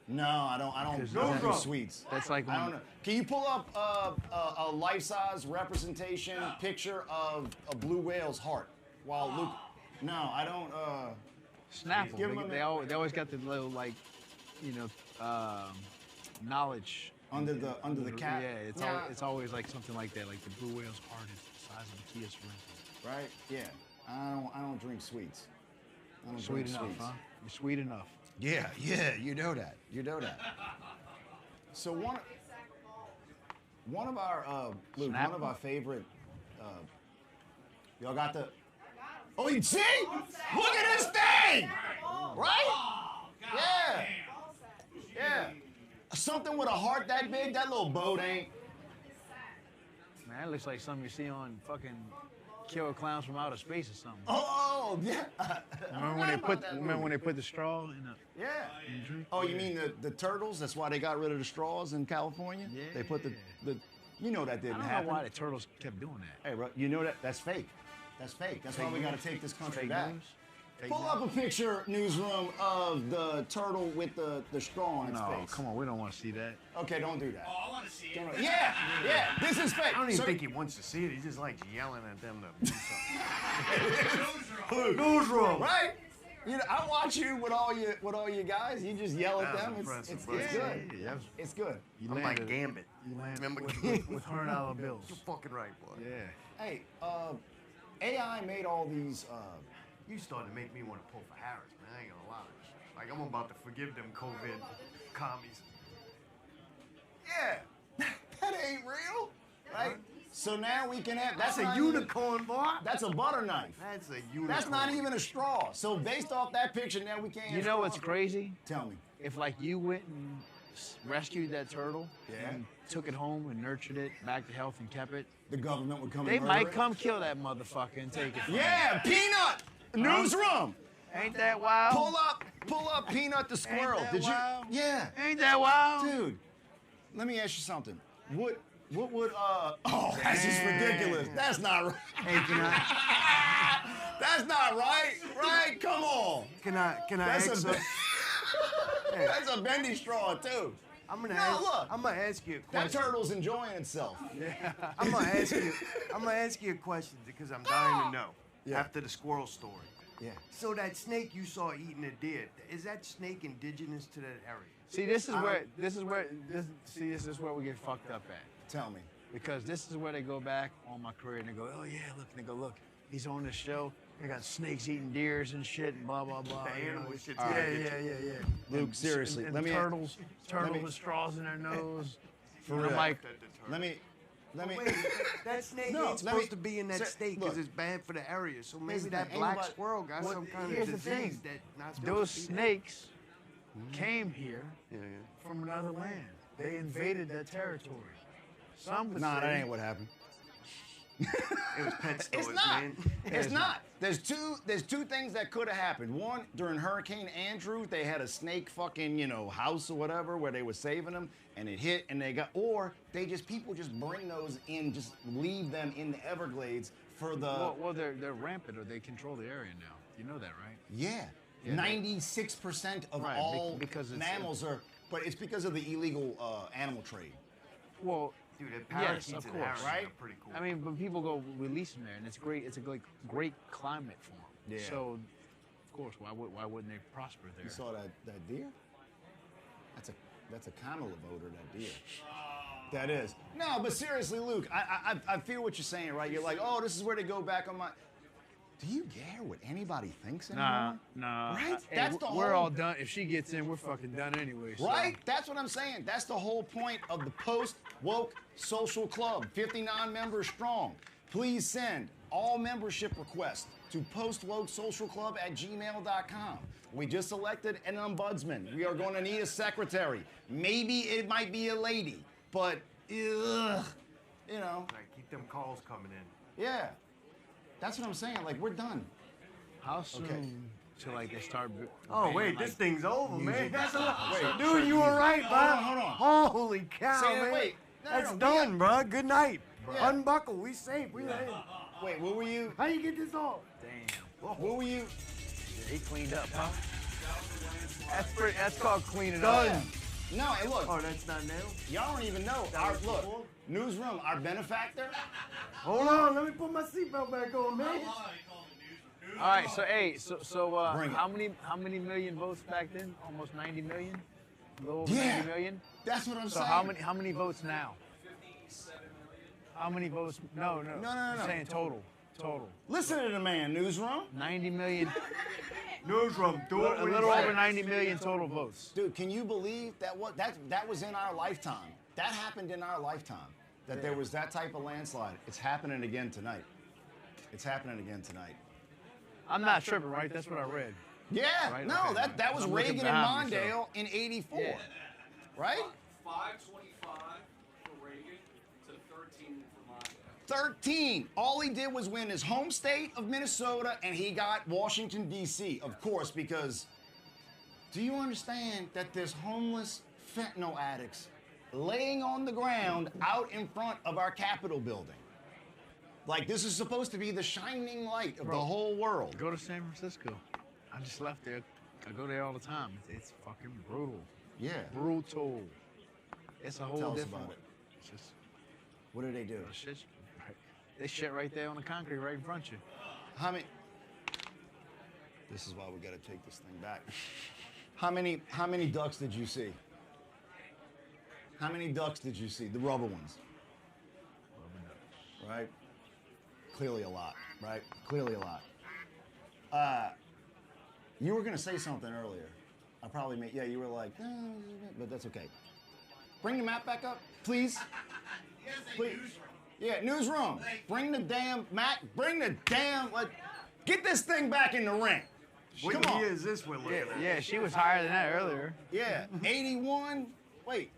No, I don't Because do newsroom. sweets. That's like I when- don't know. Can you pull up a life-size representation picture of a blue whale's heart while Luke? No, I don't. Snapple. Give 'em a They always got the little like, knowledge Under the cap. Yeah, it's always like something like that. Like the blue whale's heart is the size of a Kia Sorento. Right? Yeah. I don't drink sweets. I don't Sweet drink enough, sweets. huh? You're sweet enough. Yeah, you know that. You know that. So one of our Luke, Snap. one of our favorite y'all got the Oh, you see? Look at this thing! Right? Yeah. Yeah. Something with a heart that big, that little boat ain't. Man, that looks like something you see on fucking Killer Clowns from Outer Space or something. Oh, yeah. Remember when they put the straw in the Yeah. drink? Oh, you mean the turtles? That's why they got rid of the straws in California? Yeah. They put the you know that I didn't don't happen. know why the turtles kept doing that. Hey, bro, you know that's fake. That's fake. That's why we got to take this country Fake back. news? Fake Pull news? up a picture, newsroom, of the turtle with the straw on its No, face. come on, we don't want to see that. Okay, don't do that. Oh, I want to see it. Yeah, this is fake. I don't even So- think he wants to see it. He just likes yelling at them to do something. Newsroom, right? You know, I watch you with all your guys. You just yell at That was them. impressive, It's bro. good. Yeah, It's good. you I'm like landed it. Gambit. You landed Remember with Gambit? $100 bills. You're fucking right, boy. Yeah. Hey, AI made all these. You starting to make me want to pull for Harris, man. I ain't gonna lie. Like, I'm about to forgive them COVID commies. Yeah, that ain't real, right? So now we can have. That's a not even- unicorn, boy. That's a butter knife. That's a unicorn. That's not even a straw. So based off that picture, now we can't. You have know what's straws. crazy? Tell me. If like you went and rescued that turtle Yeah. and took it home and nurtured it back to health and kept it, The government would come. they and might murder it? come kill that motherfucker and take it from Yeah, Peanut. Newsroom. you. Ain't that wild? Pull up Peanut the squirrel. that Did you? wild? Yeah, Ain't that wild? dude. Let me ask you something. What would Oh, that's just ridiculous. That's not right. Hey, That's not right. Right? Come on. can I That's ask a. That's a bendy straw too. I'm gonna No, ask, look. I'm gonna ask you a That question. turtle's enjoying itself. I'm gonna ask you a question because I'm dying to know. Yeah. After the squirrel story. Yeah. So that snake you saw eating a deer, is that snake indigenous to that area? See, this is where we get fucked up at. Tell me. Because this is where they go back on my career and they go, oh yeah, look, and they go, look, he's on this show. They got snakes eating deers and shit and blah blah blah. The you know. animal shit's Yeah, gonna yeah, get yeah, you. yeah. Luke, seriously, and let me turtles me- with straws in their nose. For And real. I'm like, Let me. Wait, that snake No, ain't let supposed me- to be in that sir, state because look. it's bad for the area. So maybe the that thing, black ain't nobody- squirrel got Well, some kind here's of the disease thing. that not those supposed to be. snakes came here Yeah, from another land. They invaded that territory. Some would Nah, say, that ain't what happened. It was pet stores, It's not. man. It's not. There's two things that could have happened. One, during Hurricane Andrew, they had a snake fucking, house or whatever where they were saving them and it hit and they got, or people just bring those in, just leave them in the Everglades for the, Well, they're rampant, or they control the area now. You know that, right? yeah. Yeah, 96% of Right, all because it's- mammals are, but it's because of the illegal animal trade. Well, Dude, that yes, parakeets of and course, herons right? are pretty cool. I mean, but people go release them there, and it's great. It's a great climate for them. Yeah. So, of course, why wouldn't they prosper there? You saw that deer? That's a camel voter, that deer. That is. No, but seriously, Luke, I feel what you're saying, right? You're like, oh, this is where they go back on my. Do you care what anybody thinks anymore? Nah. Right? Hey, That's the we're whole- all done. If she gets in, we're fucking done anyway. So. Right? That's what I'm saying. That's the whole point of the post-woke social club, 59 members strong. Please send all membership requests to postwokesocialclub@gmail.com. We just elected an ombudsman. We are going to need a secretary. Maybe it might be a lady, but ugh, Like, keep them calls coming in. yeah. That's what I'm saying. Like, we're done. How soon Okay. till like they start? Oh, banning, wait, like, this thing's over, man. music That's and stuff? a, dude, you were right, bro. Hold on. Holy cow, Say that, man. wait. No, That's we done, bro. Good night. Yeah. Unbuckle. We safe. We in. Wait, what were you? How you get this off? Damn. What were you? They cleaned up, huh? That's called cleaning Done. up. No, and look, Oh, that's not now? y'all don't even know. That was before? Look, newsroom, our benefactor. Hold on. Let me put my seatbelt back on, man. All right, so hey, Bring it. how many million votes back then? Almost 90 million. A little over Yeah. 90 million. That's what I'm So saying. how many votes now? How many votes? No. No. I'm saying total. Listen to the man, newsroom. 90 million. Newsroom, do it. A little over 90 million total votes. Dude, can you believe that that was in our lifetime? That happened in our lifetime. That there was that type of landslide. It's happening again tonight. It's happening again tonight. I'm not tripping, right? That's what I read. Yeah, Right, no, okay. that was I'm looking Reagan and behind me, so- Mondale in '84, Yeah. right? 525 for Reagan to 13 for Mondale. 13. All he did was win his home state of Minnesota, and he got Washington, D.C., of course, because do you understand that there's homeless fentanyl addicts laying on the ground out in front of our Capitol building? Like, this is supposed to be the shining light of the whole world. Go to San Francisco. I just left there. I go there all the time. It's fucking brutal. Yeah. Brutal. It's a whole Tell us different. about it. It's just What do they do? shit. They shit right there on the concrete, right in front of you. How many? This is why we got to take this thing back. How many ducks did you see? How many ducks did you see? The rubber ones. Right? Clearly a lot, right? Clearly a lot. You were gonna say something earlier. I probably made, yeah, you were like, but that's okay. Bring the map back up, please. Please. Yeah, newsroom. Bring the damn get this thing back in the ring. What Come year on. is this we're looking at? Yeah, she was higher than that earlier. Yeah, 81. Wait,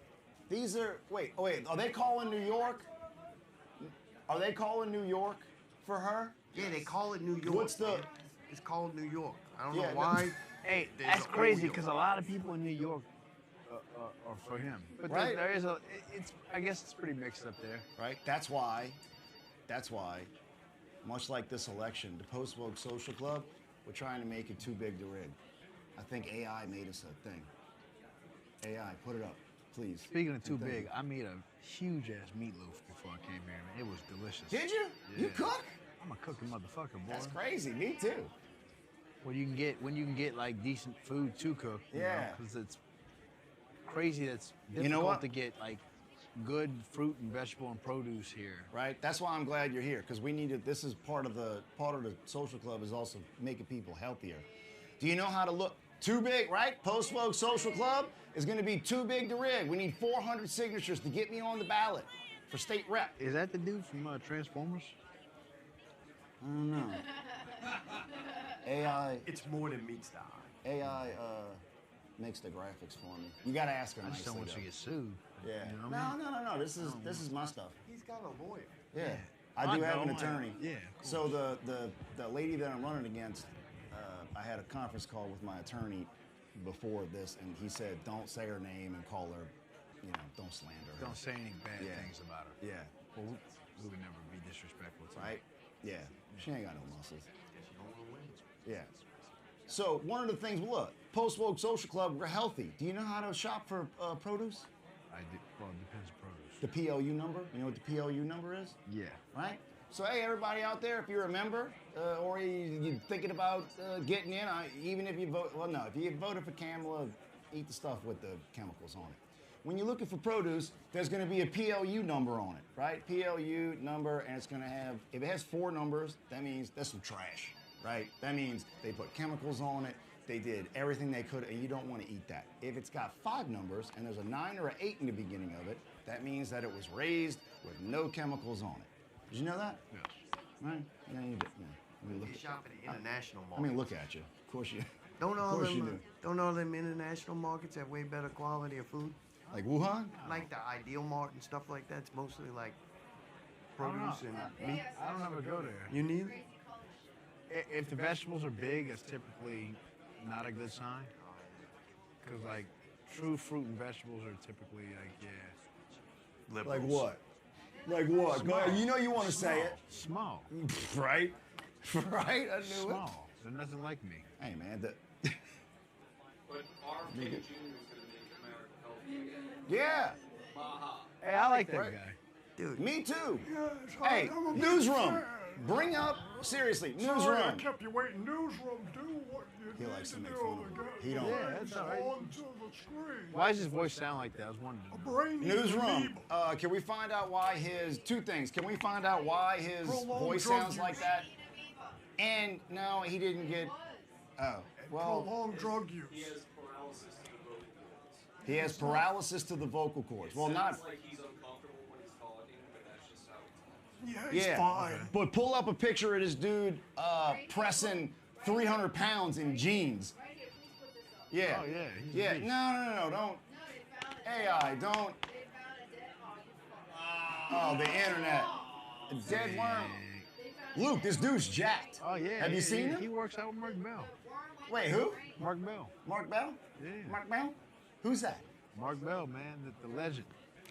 are they calling New York? Are they calling New York for her? Yeah, they call it New York. What's the- man. It's called New York. I don't Yeah, know why. Hey, There's that's a crazy New because a York. lot of people in New York are for him. But Right. there is I guess it's pretty mixed up there. Right? That's why, much like this election, the Post-Woke Social Club, we're trying to make it too big to rig. I think AI made us a thing. AI, put it up, please. Speaking of too And thank big, you. I made a huge ass meatloaf before I came here, man. It was delicious. Did you? You Yeah. cook? I'm a cooking motherfucker, boy. That's crazy. Me too. When you can get like decent food to cook. Yeah. Because it's crazy. That's difficult You know what? to get like good fruit and vegetable and produce here. Right? That's why I'm glad you're here, because we needed. This is part of the social club is also making people healthier. Do you know how to look? Too big, right? Post-Woke Social Club is going to be too big to rig. We need 400 signatures to get me on the ballot for state rep. Is that the dude from Transformers? I don't know. AI It's more than meets the eye. AI makes the graphics for me. You gotta ask her I just don't nicely. want you to get sued. though. Yeah. You know what I mean? No. This is my stuff. He's got a lawyer. Yeah. I do have an know, attorney. Yeah. So the lady that I'm running against, I had a conference call with my attorney before this, and he said, don't say her name and call her, don't slander her. Don't say any bad Yeah. things about her. Yeah. Well, we would never be disrespectful to her. Right? Yeah. She ain't got no muscles. Yeah. So one of the things, look, Post Woke Social Club, we're healthy. Do you know how to shop for produce? Well, it depends on produce. The PLU number? You know what the PLU number is? Yeah. Right? So, hey, everybody out there, if you're a member or you're thinking about getting in, even if you vote, well, no, if you voted for Kamala, eat the stuff with the chemicals on it. When you're looking for produce, there's going to be a PLU number on it, right? PLU number, and it's going to have, if it has 4 numbers, that means that's some trash, right? That means they put chemicals on it, they did everything they could, and you don't want to eat that. If it's got 5 numbers, and there's a 9 or an 8 in the beginning of it, that means that it was raised with no chemicals on it. Did you know that? Yes. Right? Yeah, you did. Yeah. I mean, You shop at the international I market. mean, look at you. Of course you. Don't all of course you do. them international markets have way better quality of food? Like Wuhan? Like the Ideal Mart and stuff like that. It's mostly like produce and meat. I don't ever go there. You neither? If the vegetables are big, it's typically not a good sign. Because, like, true fruit and vegetables are typically, like, yeah. Like what? Like what? Go ahead. You know you want to say it. Small. Right? Right? I knew it. Small. They're nothing like me. Hey, man. But RFK Jr. is going to make America healthy again. Yeah. Baja. Hey, I like that Right. guy. Dude, Me too. Hey, newsroom. Bring up, seriously, Sorry, I newsroom. kept you waiting. Newsroom, do what you He need likes to to make do. fun of him. He don't. Yeah, that's all right. Onto the screen. Why does his voice sound like that? I was wondering. A brain Newsroom. Can we find out why his, 2 things. Can we find out why his Prolonged voice drug sounds like use. that? And no, he didn't get, oh, well, Prolonged drug use. He has paralysis to the vocal cords. he has paralysis to the vocal cords. Well, not, Sounds like he's uncomfortable when he's talking, but that's just how he talks. Yeah, he's yeah. fine. But pull up a picture of this dude pressing 300 pounds in jeans. Yeah. Oh, yeah, he's a Yeah. beast. No, don't. AI, don't. Oh, the internet. A dead worm. Luke, this dude's jacked. Oh, yeah. Have you seen him? He works out with Mark Bell. Wait, who? Mark Bell. Mark Bell? Yeah. Mark Bell? Who's that? Mark Bell, man, the legend.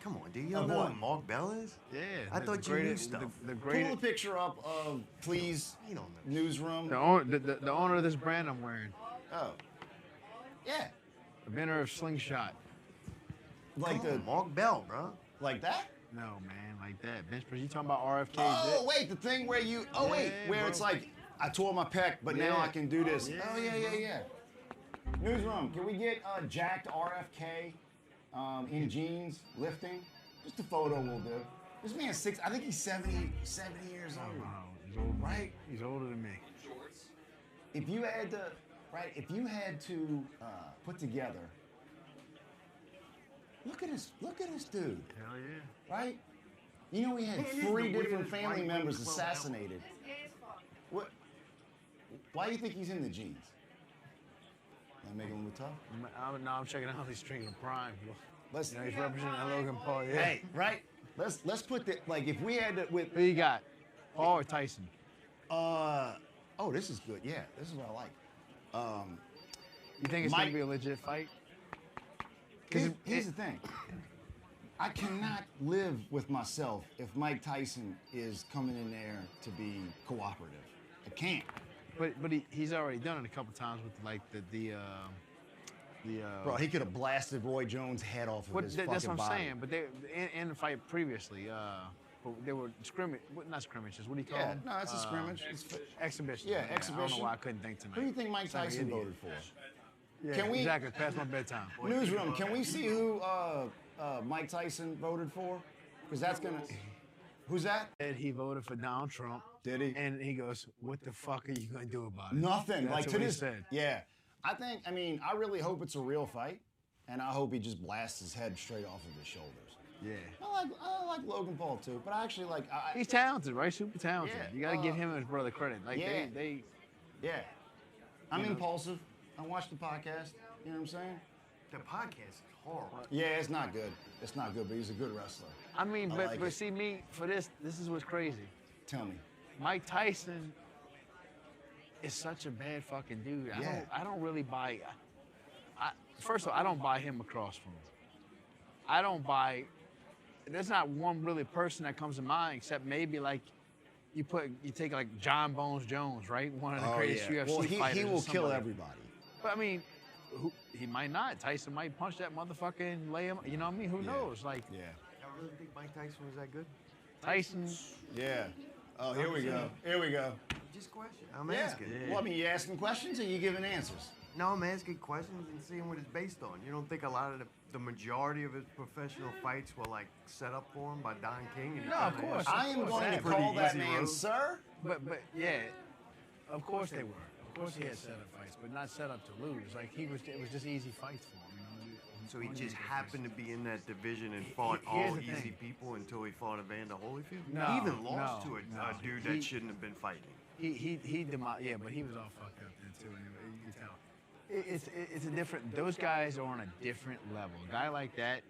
come on, dude. You don't Of know what? what Mark Bell is? Yeah. I the thought you knew greatest- stuff. The Pull greatest. a picture up of, please, You don't know. newsroom. The owner of this brand I'm wearing. Oh. Yeah. The inventor of Slingshot. Like Come the, on, Mark Bell, bro. like that? No, man, like that. Bench press. You talking about RFK? Oh, wait, the thing where you, Yeah, where bro. it's like, I tore my pec, but now Yeah. I can do this. Yeah. Oh, yeah. Newsroom, can we get jacked RFK in jeans lifting? Just a photo will do. This man's I think he's 70 years old. Oh, he's older. Right? He's older than me. Shorts. If you had to, put together, look at this dude, Hell yeah. right? You know, he had Man, this is 3 the different weirdest family right-wing members club assassinated. What? Why do you think he's in the jeans? That make him look tough? I'm checking out these strings of Prime. Let's, You know, he's representing Logan Paul. Yeah. hey, right? Let's put the, like, if we had to, with, Who you got? Paul or Tyson? oh, this is good. Yeah, this is what I like. You think it's Mike- gonna be a legit fight? Here's the thing. I cannot live with myself if Mike Tyson is coming in there to be cooperative. I can't. But he's already done it a couple times with like the Bro, he could have blasted Roy Jones' head off of What, his that's fucking what I'm body. saying. But they in the fight previously, but they were not scrimmages. What do you call Yeah, them? no, it's a scrimmage. It's Exhibition. Yeah, I don't exhibition. know why I couldn't think tonight. Who do you think Mike Sound like Tyson an idiot. voted for? Yeah, Can we- exactly? Past my bedtime. Newsroom, can we see who Mike Tyson voted for? Because that's gonna. Who's that? And he voted for Donald Trump. Did he? And he goes, "What the fuck are you gonna do about it?" Nothing. That's Like what to he this. said. Yeah. I really hope it's a real fight, and I hope he just blasts his head straight off of his shoulders. Yeah. I like Logan Paul too, but I actually like. He's talented, right? Super talented. Yeah, You got to give him and his brother credit. Like yeah. they Yeah. I'm You know. impulsive. I watch the podcast. You know what I'm saying? The podcast is horrible. Yeah, it's not good. It's not good, but he's a good wrestler. I mean, I but like but it. see me for this is what's crazy. Tell me. Mike Tyson is such a bad fucking dude. I don't really buy. First of all, I don't buy him across from him. I don't buy. There's not one really person that comes to mind except maybe like you take like John Bones Jones, right? One of the greatest UFC well, fighters. he will kill somebody. everybody. But I mean, he might not. Tyson might punch that motherfucker and lay him. You know what I mean? Who knows? Like, Yeah. I really think Mike Tyson was that good. Tyson. Yeah. Oh, here we go. Here we go. Just question. I'm Yeah. asking. Well, I mean, you asking questions or you giving answers? No, I'm asking questions and seeing what it's based on. You don't think a lot of the majority of his professional fights were like set up for him by Don King? And No, of course. I am going to Pretty call that easy man road. sir. But yeah, of course they were. Of course he had setup fights, but not set up to lose. Like it was just easy fights for him. You know? So he just happened to be in that division and fought Here's all the easy thing. people until he fought Evander Holyfield? No, He even lost no, to a no. dude that shouldn't have been fighting. Yeah, but he was all fucked up then too. Anyway, you can tell. It's a different. Those guys are on a different level. A guy like that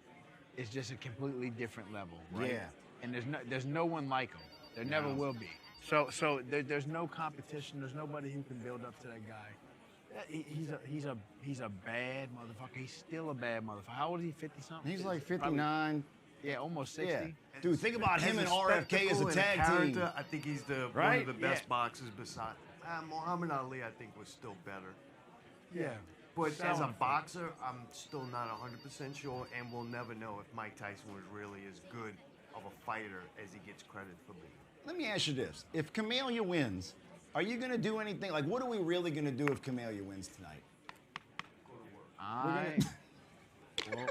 is just a completely different level, right? Yeah. And there's no one like him. There never will be. So there's no competition. There's nobody who can build up to that guy. He's a bad motherfucker. He's still a bad motherfucker. How old is he? 50 something? He's like 59. Yeah, almost 60. Yeah. Dude, think about him and RFK as a spectacle and tag team. character, I think he's one Right? of the best Yeah. boxers besides. Muhammad Ali, I think, was still better. Yeah. But as a Selling. boxer, I'm still not 100% sure, and we'll never know if Mike Tyson was really as good of a fighter as he gets credit for being. Let me ask you this. If Camellia wins, are you going to do anything? Like, what are we really going to do if Camellia wins tonight? I. Well,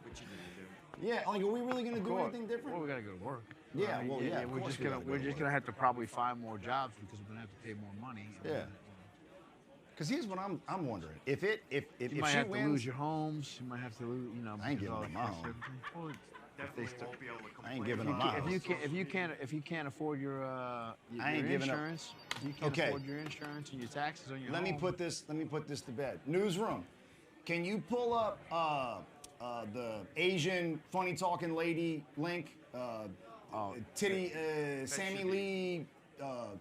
What you gonna do? Yeah, like, are we really going to do course. anything different? Well, we gotta go to work. Yeah, well, yeah, of we're course just we gonna gotta go we're to just work. gonna have to probably find more jobs because we're gonna have to pay more money. Yeah. Because here's what I'm wondering. If You she might have wins, to lose your homes. You might have to lose. You know. I ain't because giving all up the my costs, home. everything. Well, Definitely start- won't be able to complain. I ain't giving up my house. if you can't afford your I ain't your giving up. insurance, if you can't Okay. afford your insurance and your taxes on your let me home. put this to bed. Newsroom, can you pull up the Asian funny talking lady link? Titty Sammy should be- Lee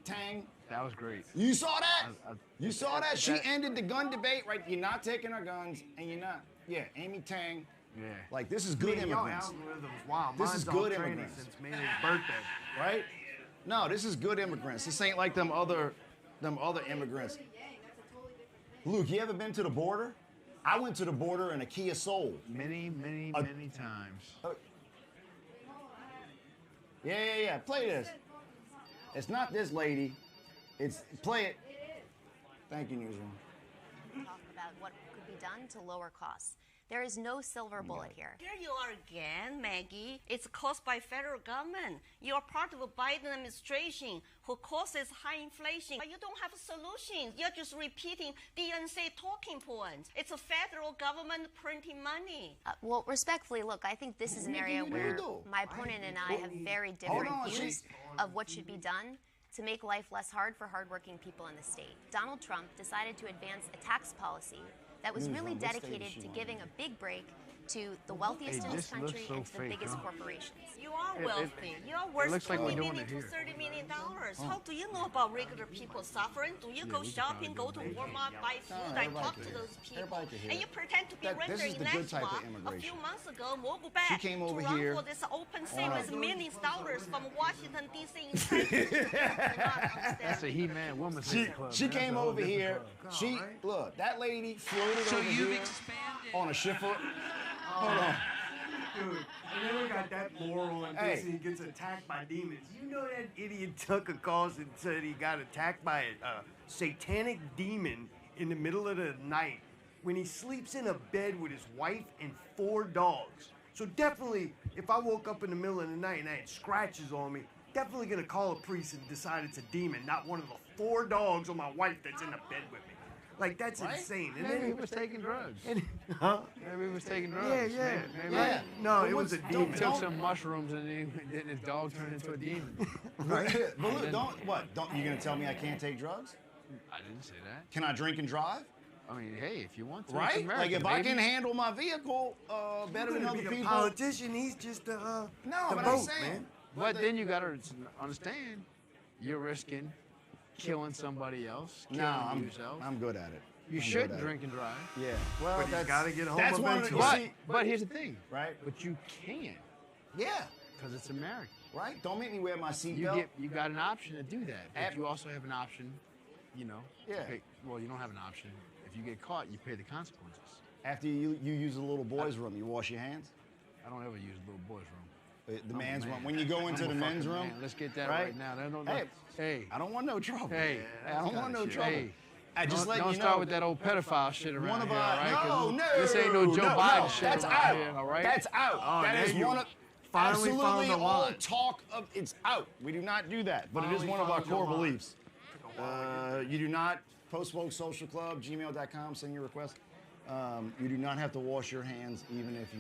Tang. That was great. You saw that? I- You saw that? She that- ended the gun debate, right? You're not taking our guns, and you're not. Yeah, Amy Tang. Yeah. Like, this is good Man, immigrants, Your algorithm's wild. This Mine's is all good training immigrants. since May's birthday. right? No, this is good immigrants. This ain't like them other immigrants. Luke, you ever been to the border? I went to the border in a Kia Soul. Many times. Yeah. Play this. It's not this lady. It's play it. Thank you, Newsroom. Talk about what could be done to lower costs. There is no silver bullet here. Here you are again, Maggie. It's caused by federal government. You're part of the Biden administration who causes high inflation. But you don't have solutions. You're just repeating DNC talking points. It's a federal government printing money. Well, respectfully, look, I think this is an area where my opponent and I have very different on, views of what should be done to make life less hard for hardworking people in the state. Donald Trump decided to advance a tax policy that was really Newsroom, what state is dedicated she to on? giving a big break to the wealthiest in this this looks country so and to the fake, biggest huh? corporations. You are It- wealthy. You are worth looks like we're $20 doing million it to here. $30 million. How do you know about regular people suffering? Do you go shopping, go to Walmart, buy food, and everybody talk can to hear those it. people? Everybody can hear And it. you pretend to be This renter is in the good type of Landslide. A immigration. few months ago, moved back She came over to run here. for this open seat with millions of dollars from Washington, D.C. in Texas. That's a He-Man woman. She club, she man. That's came a whole over different here. club. She look, that lady floated over here on a shifter. Hold on. Dude, I never got that moral until Hey. he gets attacked by demons. You know that idiot Tucker Carlson said he got attacked by a satanic demon in the middle of the night when he sleeps in a bed with his wife and 4 dogs. So definitely, if I woke up in the middle of the night and I had scratches on me, definitely gonna call a priest and decide it's a demon, not one of the 4 dogs on my wife that's in the bed with me. Like, that's insane. And Maybe he then, was taking drugs. huh? Maybe he was taking drugs. Yeah. Maybe Yeah. No, But it was a what's- demon. he took some mushrooms and then his dog turned into a demon. But look, don't you gonna tell me I can't take drugs? I didn't say that. Can I drink and drive? I mean, hey, if you want to, it's Right? America, Like if I baby. can handle my vehicle better than He's other a people. politician. He's just the No, the but vote, I'm saying, man. But then you gotta understand, you're risking killing somebody else, killing yourself. I'm good at it. You I'm shouldn't good at drink and drive. it. Yeah. Well, But he's got to get home that's one of the, eventually. you see, But here's the thing, right? but you can, Yeah. because it's America. Right. Don't make me wear my You seatbelt. you got an option to do that, but you also have an option, you know. to Yeah. well, you don't have an option. If you get caught, you pay the consequences. After you use the little boys' room, you wash your hands. I don't ever use little boys' room. The I'm a man's man. room. When you go into I'm a the men's fucking room, man. Let's get that right? right, now. Hey, I don't want no trouble. Hey, I don't want no trouble. Hey, I just let don't you know. start with that old pedophile shit around One of here, our all right? 'Cause no, this ain't no Joe Biden shit That's around out. here, all right? That's out. Oh, That there is you one of finally found absolutely the all line. talk of. It's out. We do not do that, but it is Finally one of our found your core line. beliefs. You do not post-woke social club gmail.com. Send your request. You do not have to wash your hands, even if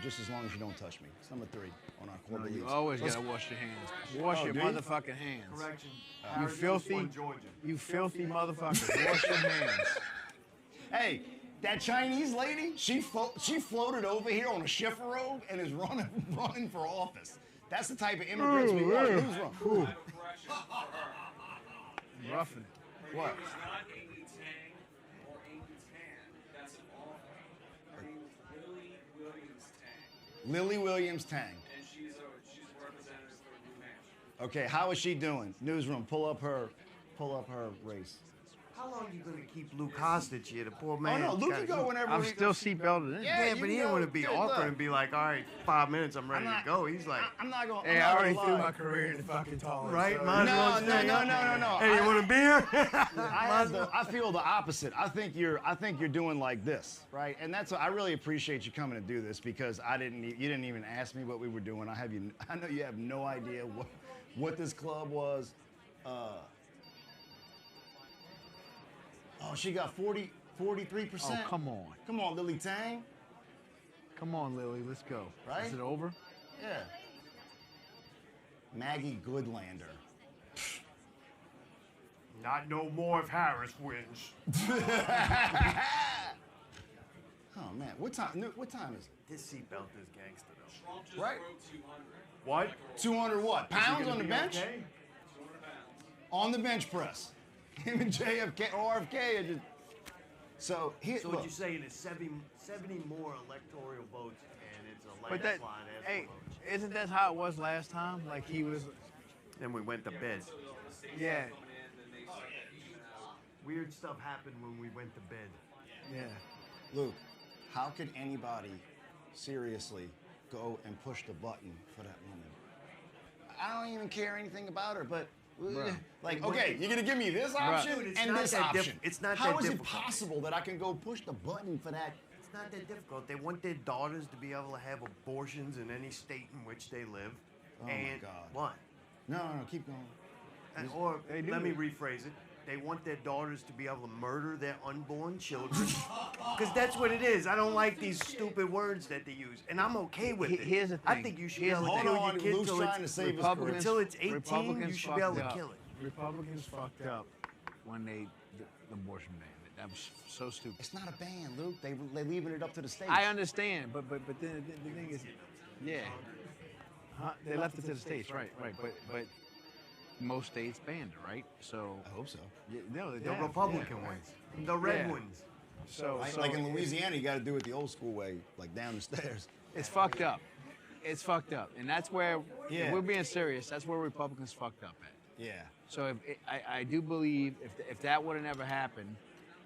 just as long as you don't touch me. It's number 3 on our core No, beliefs. you always gotta wash your hands. Wash your do you? motherfucking hands. Correction. You Harrison, filthy, one Georgia. you filthy motherfuckers. Wash your hands. Hey, that Chinese lady, she floated over here on a chifforobe and is running for office. That's the type of immigrants we want. Who's wrong? I have a correction for her. Roughing it. What? It's not Amy Tang or Amy Tan. That's an author. Her name is Lily Williams Tang, Lily Williams Tang. and she's a representative for New Hampshire. Okay, how is she doing? Newsroom, pull up her race. How long are you going to keep Luke hostage here? The poor man. Oh no, Luke can go whenever. I'm he still seatbelted in. Yeah, Yeah, you but he can didn't go. want to be Dude, awkward look. and be like, all right, 5 minutes, I'm ready not- to go. He's like, I'm not going. Hey, I already threw my career in the fucking toilet. right, so- might as well No, stay no, up. no, no, no. Hey, you want a beer? I feel the opposite. I think you're doing like this, right? And that's I really appreciate you coming to do this because you didn't even ask me what we were doing. I know you have no idea what this club was. Oh, she got 43%. Oh, come on. Come on, Lily Tang. Come on, Lily, let's go. Right? Is it over? Yeah. Maggie Goodlander. Not no more if Harris wins. Oh man, what time is it? This seatbelt is gangster though. Trump just Right. wrote 200. What? 200 what? Pounds on the bench? Okay? 200 pounds. On the bench press. Him and JFK, RFK are just. So here. So look. what you're saying is 70 more electoral votes, and it's a But that, landslide as hey, votes. isn't that how it was last time? Like he was, Then we went to bed. yeah, Weird stuff happened when we went to bed. yeah. Luke, how could anybody seriously go and push the button for that woman? I don't even care anything about her, but like, okay, you're gonna give me this option Dude, it's and not this that option. it's not How that is it difficult. possible that I can go push the button for that? It's not that difficult. They want their daughters to be able to have abortions in any state in which they live. Oh my and God. What? No, keep going. Or They do let me it. rephrase it. They want their daughters to be able to murder their unborn children. Because that's what it is. I don't like these stupid words that they use. And I'm okay with it. Here's the I thing. think you should Here's be the able to thing. kill Hold your on, kid Luke's till trying to save his Republicans, career. until it's 18, Republicans you should be able to fucked kill up. it. Republicans fucked up when the abortion ban. That was so stupid. It's not a ban, Luke. They're leaving it up to the states. I understand, but then the thing is, yeah, they left it to the states, right, but most states banned it, right? So I hope so. yeah, no, they The have, Republican yeah. ones. The red Yeah. ones. So, Like in Louisiana, you got to do it the old school way, like down the stairs. it's fucked up. It's fucked up, and that's where Yeah. if we're being serious. That's where Republicans fucked up at. Yeah. So I do believe if that would have never happened,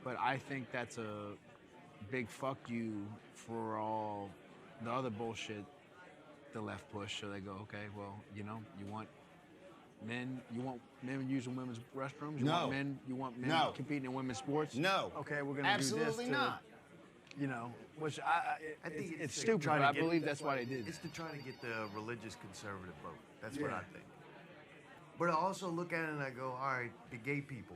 but I think that's a big fuck you for all the other bullshit the left push. So they go, okay, well, you want men using women's restrooms? No. You want men No. competing in women's sports? No. Okay, we're gonna Absolutely do this. not. Which I think it's to stupid, try but to I get- believe that's why they did It's it. to try to get the religious conservative vote. That's what Yeah. I think. But I also look at it and I go, all right, the gay people.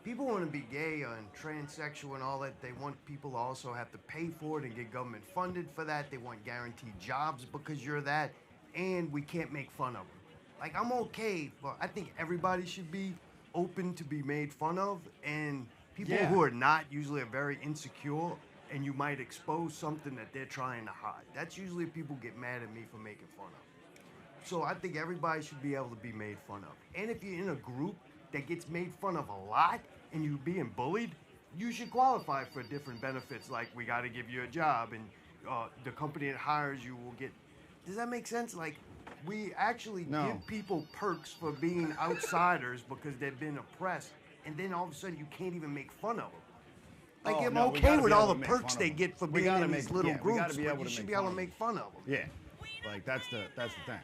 People want to be gay and transsexual and all that. They want people to also have to pay for it and get government funded for that. They want guaranteed jobs because you're that. And we can't make fun of them. Like, I'm okay, but I think everybody should be open to be made fun of. And people Yeah. who are not usually are very insecure, and you might expose something that they're trying to hide. That's usually people get mad at me for making fun of. So I think everybody should be able to be made fun of. And if you're in a group that gets made fun of a lot and you're being bullied, you should qualify for different benefits, like we got to give you a job and the company that hires you will get. Does that make sense? Like, we actually give people perks for being outsiders because they've been oppressed, and then all of a sudden you can't even make fun of them. Like, I'm okay with all the perks they get for being in these little groups, but you should be able to make fun of them. Yeah, like that's the thing.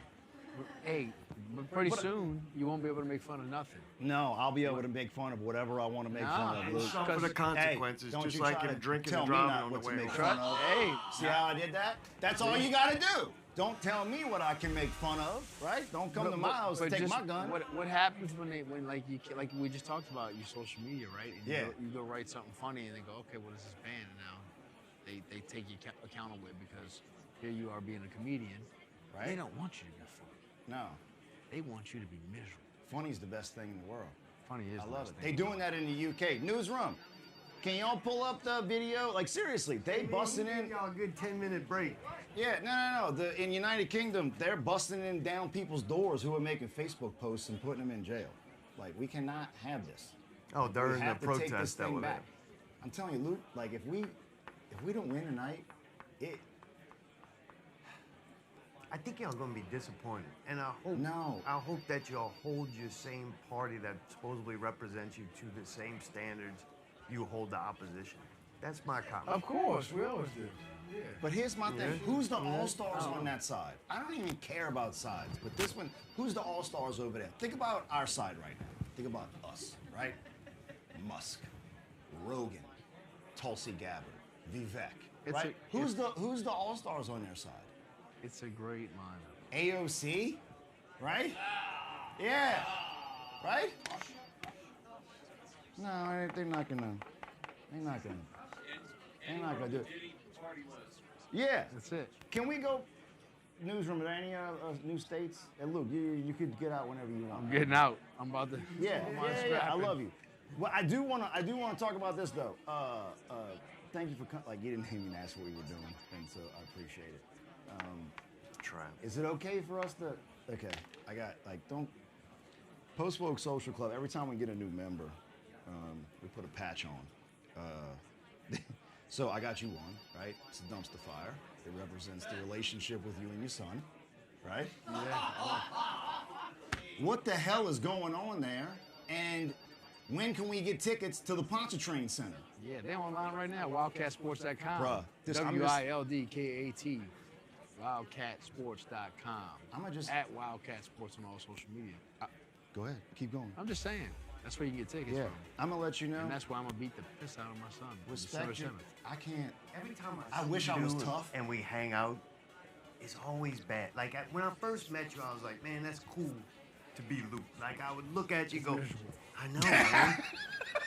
Hey, but pretty soon you won't be able to make fun of nothing. No, I'll be able to make fun of whatever I want to make fun of. And Luke. suffer the consequences, Don't just you like try him to drinking tell and me driving not on what the to way. make fun of. Hey, see how I did that? That's all you got to do. Don't tell me what I can make fun of, right? Don't come to my house and take my gun. What happens when like we just talked about your social media, right? And you go write something funny and they go, okay, what is this banned? And now they take you accountable because here you are being a comedian. Right. They don't want you to be funny. No. They want you to be miserable. Funny's the best thing in the world. Funny is. I love it. They're doing that in the UK. Newsroom. Can y'all pull up the video? Like, seriously, they busting in. Y'all a good 10-minute break. Yeah, no. In United Kingdom, they're busting in down people's doors who are making Facebook posts and putting them in jail. Like, we cannot have this. Oh, during the take this protest that thing were there. back. I'm telling you, Luke. Like, if we don't win tonight, I think y'all gonna be disappointed, and I hope that y'all hold your same party that supposedly represents you to the same standards you hold the opposition. That's my comment. Of course, we always do. Yeah. But here's my thing. Who's the all-stars on that side? I don't even care about sides, but this one, who's the all-stars over there? Think about our side right now. Think about us, right? Musk, Rogan, Tulsi Gabbard, Vivek, right? Who's the all-stars on their side? It's a great lineup. AOC, right? Yeah, right? No, they're not gonna do it. Yeah. That's it. Can we go, newsroom, are there any new states? And Luke, you could get out whenever you want. I'm getting out. I'm about to. Yeah, I love you. Well, I do want to talk about this though. Thank you for you didn't even ask what we were doing, and so I appreciate it. Is it okay for us to? Okay, I got Post Woke Social Club. Every time we get a new member, we put a patch on. So I got you one, right? It's a dumpster fire. It represents the relationship with you and your son, right? Yeah. What the hell is going on there? And when can we get tickets to the Pontchartrain Center? Yeah, they're online right now. WildcatSports.com. Bruh, WILDKAT. WildcatSports.com. I'm gonna just at Wildcat Sports on all social media. Go ahead, keep going. I'm just saying. That's where you can get tickets from. I'm gonna let you know. And that's why I'm gonna beat the piss out of my son. Respect you. I can't. Every time I wish I was tough. And we hang out, it's always bad. Like, when I first met you, I was like, man, that's cool to be Luke. Like, I would look at you and go, I know, man.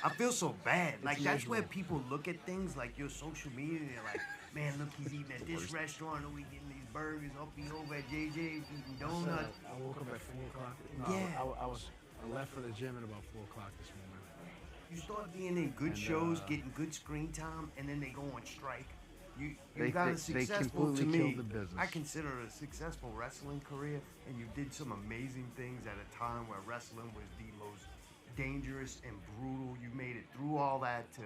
I feel so bad. Like, that's where people look at things like your social media. They're like, man, look, he's eating at this restaurant. Or we getting these burgers. Up he over at JJ's eating donuts. I woke up at 4 o'clock. I left for the gym at about 4 o'clock this morning. You start being in good shows, getting good screen time, and then they go on strike. You got a successful, to me, killed the business. I consider it a successful wrestling career, and you did some amazing things at a time where wrestling was the most dangerous and brutal. You made it through all that to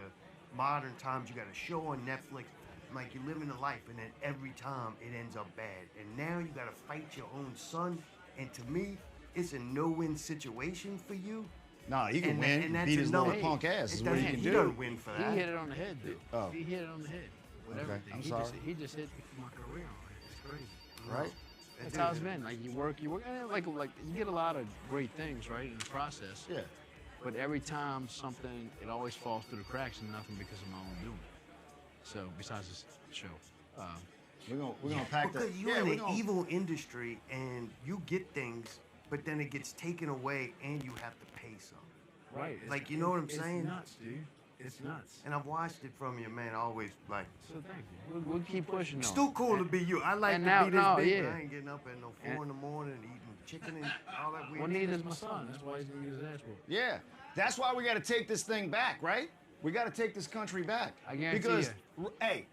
modern times. You got a show on Netflix. Like, you're living a life, and then every time it ends up bad. And now you got to fight your own son, and to me, it's a no-win situation for you. Nah, he can win. And that's beat his little hey, punk ass is what he can He do. doesn't win for that. He hit it on the head, dude. Oh. He hit it on the head with Okay, everything. I'm sorry. He just hit my career on it. It's crazy. Right? That's how it's been. Like, you work, and like you get a lot of great things, right, in the process. Yeah. But every time something, it always falls through the cracks and nothing because of my own doing. So, besides this show. We're gonna pack that. Because you're in an evil industry and you get things, but then it gets taken away and you have to pay some. Right. Like, you know what I'm saying? It's nuts, dude. It's nuts. And I've watched it from you, man. Always like. So thank you. We'll keep pushing. It's still cool to be you. I like to be this big, but I ain't getting up at no 4 in the morning and eating chicken and all that weird. What need is my son. That's why he's gonna use his ass whoop. Yeah, that's why we got to take this thing back, right? We got to take this country back. I guarantee because, you. Hey,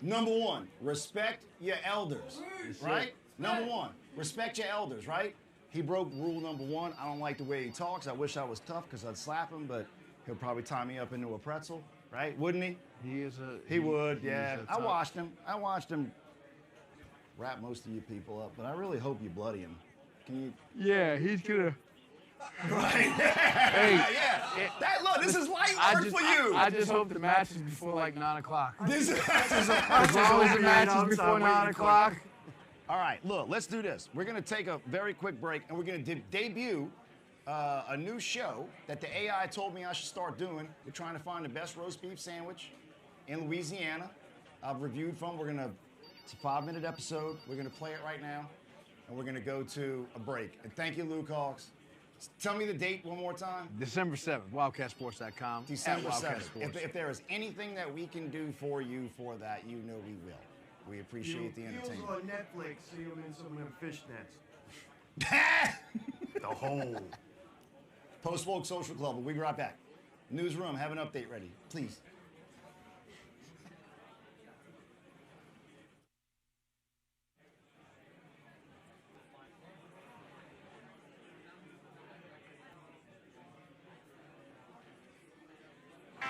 number one, respect your elders, right? Number one. respect your elders, right? He broke rule number 1. I don't like the way he talks. I wish I was tough because I'd slap him, but he'll probably tie me up into a pretzel, right? Wouldn't he? He would, yeah. I watched him wrap most of you people up, but I really hope you bloody him. Can you? Yeah, he's gonna. Right. Hey, yeah. Look, this is light work for you. I just hope the match is before like 9 o'clock. This is As long as the match is before 9 o'clock. All right, look, let's do this. We're going to take a very quick break, and we're going to debut a new show that the AI told me I should start doing. We're trying to find the best roast beef sandwich in Louisiana. I've reviewed from. It's a 5-minute episode. We're going to play it right now, and we're going to go to a break. And thank you, Luke Hawks. Tell me the date one more time. December 7th, wildcatsports.com. December at Wildcat 7th. Sports. If there is anything that we can do for you for that, you know we will. We appreciate the entertainment. On Netflix, see them in some of them fishnets. The whole. Post Woke Social Club. We'll be right back. Newsroom, have an update ready, please.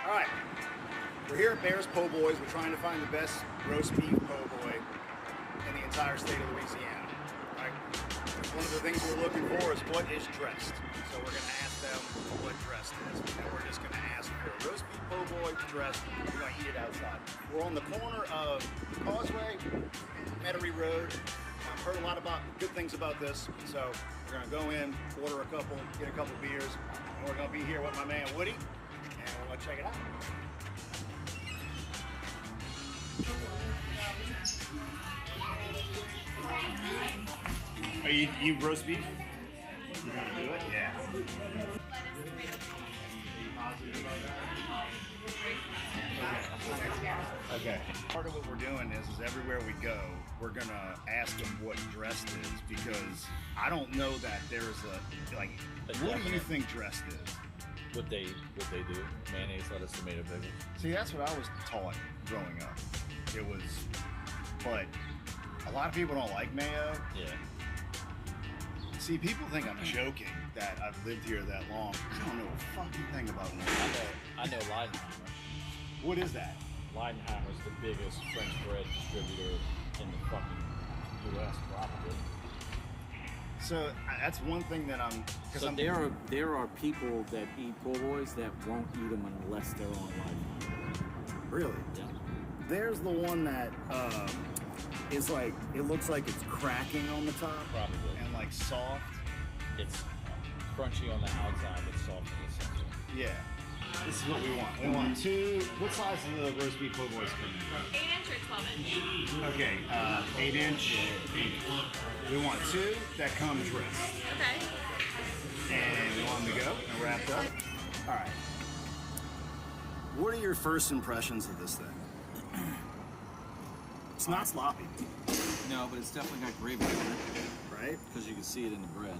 All right, we're here at Bears Po' Boys. We're trying to find the best roast beef po' boy in the entire state of Louisiana. Right? One of the things we're looking for is what is dressed. So we're going to ask them what dressed is, and we're just going to ask for a roast beef po' boy dressed. We're going to eat it outside. We're on the corner of Causeway, Metairie Road. I've heard a lot about good things about this, so we're going to go in, order a couple, get a couple beers, and we're going to be here with my man Woody. And we're going to check it out. Are you roast beef? You gonna do it? Yeah. Okay. Part of what we're doing is everywhere we go, we're gonna ask them what dressed is because I don't know that there's what do you think dressed is? What they do, mayonnaise, lettuce, tomato, pickles. See, that's what I was taught growing up. It was, but a lot of people don't like mayo. Yeah. See, people think I'm joking that I've lived here that long. I don't know a fucking thing about mayo. I know Leidenheimer. What is that? Leidenheimer's the biggest French bread distributor in the fucking U.S. probably. So that's one thing that there are people that eat po' boys that won't eat them unless they're on Leidenheimer. Really? Yeah. There's the one that is like, it looks like it's cracking on the top. Probably. And like soft. It's crunchy on the outside, but soft in the center. Yeah. This is what we want. We want two. What size is the roast beef po' boys come in? 8-inch or 12-inch? Okay, 8-inch. We want two that come dressed. Okay. And we want them to go and wrapped up. All right. What are your first impressions of this thing? It's not sloppy. No, but it's definitely got gravy on it. Right? Because you can see it in the bread.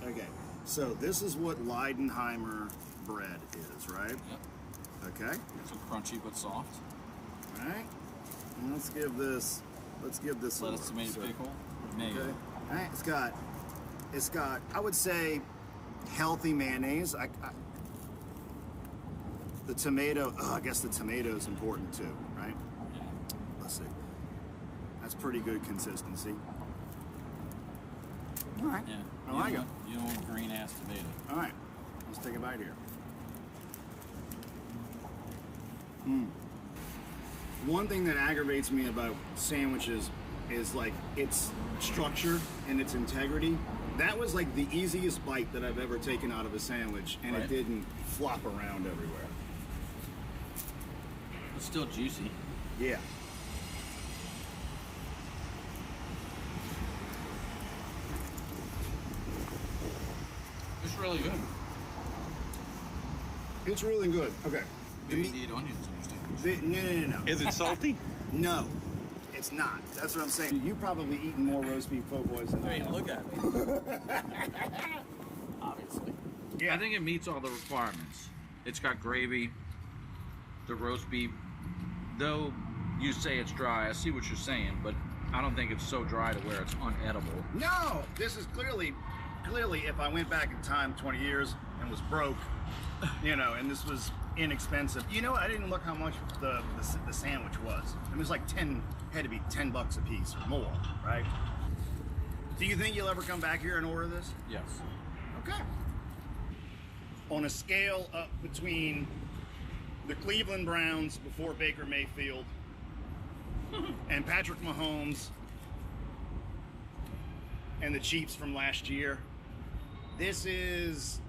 Okay, so this is what Leidenheimer bread is, right? Yep. Okay. So crunchy but soft. All right. And let's give this lettuce, tomato, pickle, mayo. Okay. All right. It's got I would say healthy mayonnaise. The tomato. I guess the tomato is important too, right? Yeah. Let's see. That's pretty good consistency. All right. Yeah. I like it. You don't want green ass tomato. All right. Let's take a bite here. One thing that aggravates me about sandwiches is like its structure and its integrity. That was like the easiest bite that I've ever taken out of a sandwich, and Right. it didn't flop around everywhere. It's still juicy. Yeah. It's really good. It's really good. Okay. Maybe you need onions in your sandwich. No. Is it salty? No, it's not. That's what I'm saying. You probably eaten more roast beef po' boys than I have. Look at me. Obviously. Yeah. I think it meets all the requirements. It's got gravy, the roast beef. Though you say it's dry, I see what you're saying, but I don't think it's so dry to where it's unedible. No, this is clearly if I went back in time 20 years and was broke, you know, and this was inexpensive. You know, I didn't look how much the sandwich was. It was like had to be $10 a piece or more, right? Do you think you'll ever come back here and order this? Yes. Okay. On a scale up between the Cleveland Browns before Baker Mayfield and Patrick Mahomes and the Chiefs from last year, this is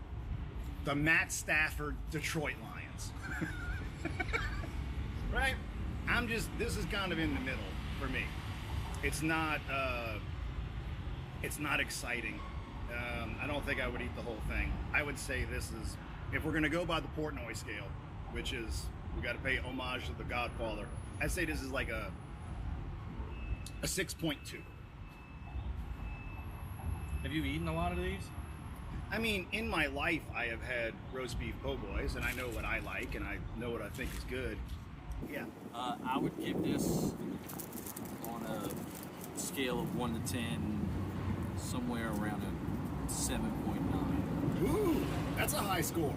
the Matt Stafford Detroit Lions. Right? This is kind of in the middle for me. It's not exciting. I don't think I would eat the whole thing. I would say this is, if we're gonna go by the Portnoy scale, which is, we gotta pay homage to the Godfather, I'd say this is like a 6.2. Have you eaten a lot of these? I mean, in my life, I have had roast beef po' boys, and I know what I like, and I know what I think is good. Yeah. I would give this on a scale of 1 to 10, somewhere around a 7.9. Ooh, that's a high score.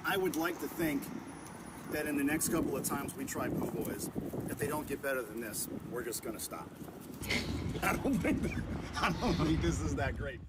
I would like to think that in the next couple of times we try po' boys, if they don't get better than this, we're just gonna stop. I don't think this is that great.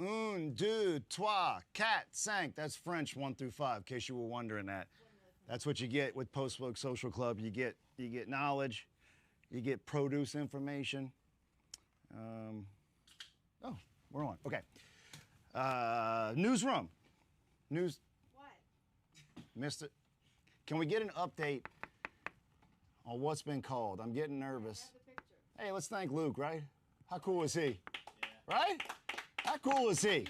Un, deux, trois, quatre, cinq. That's French 1 through 5, in case you were wondering that. That's what you get with Post-Woke Social Club. You get knowledge, you get produce information. Oh, we're on. Okay. Newsroom. News. What? Missed it. Can we get an update on what's been called? I'm getting nervous. Hey, let's thank Luke, right? How cool is he? Yeah. Right? How cool is he?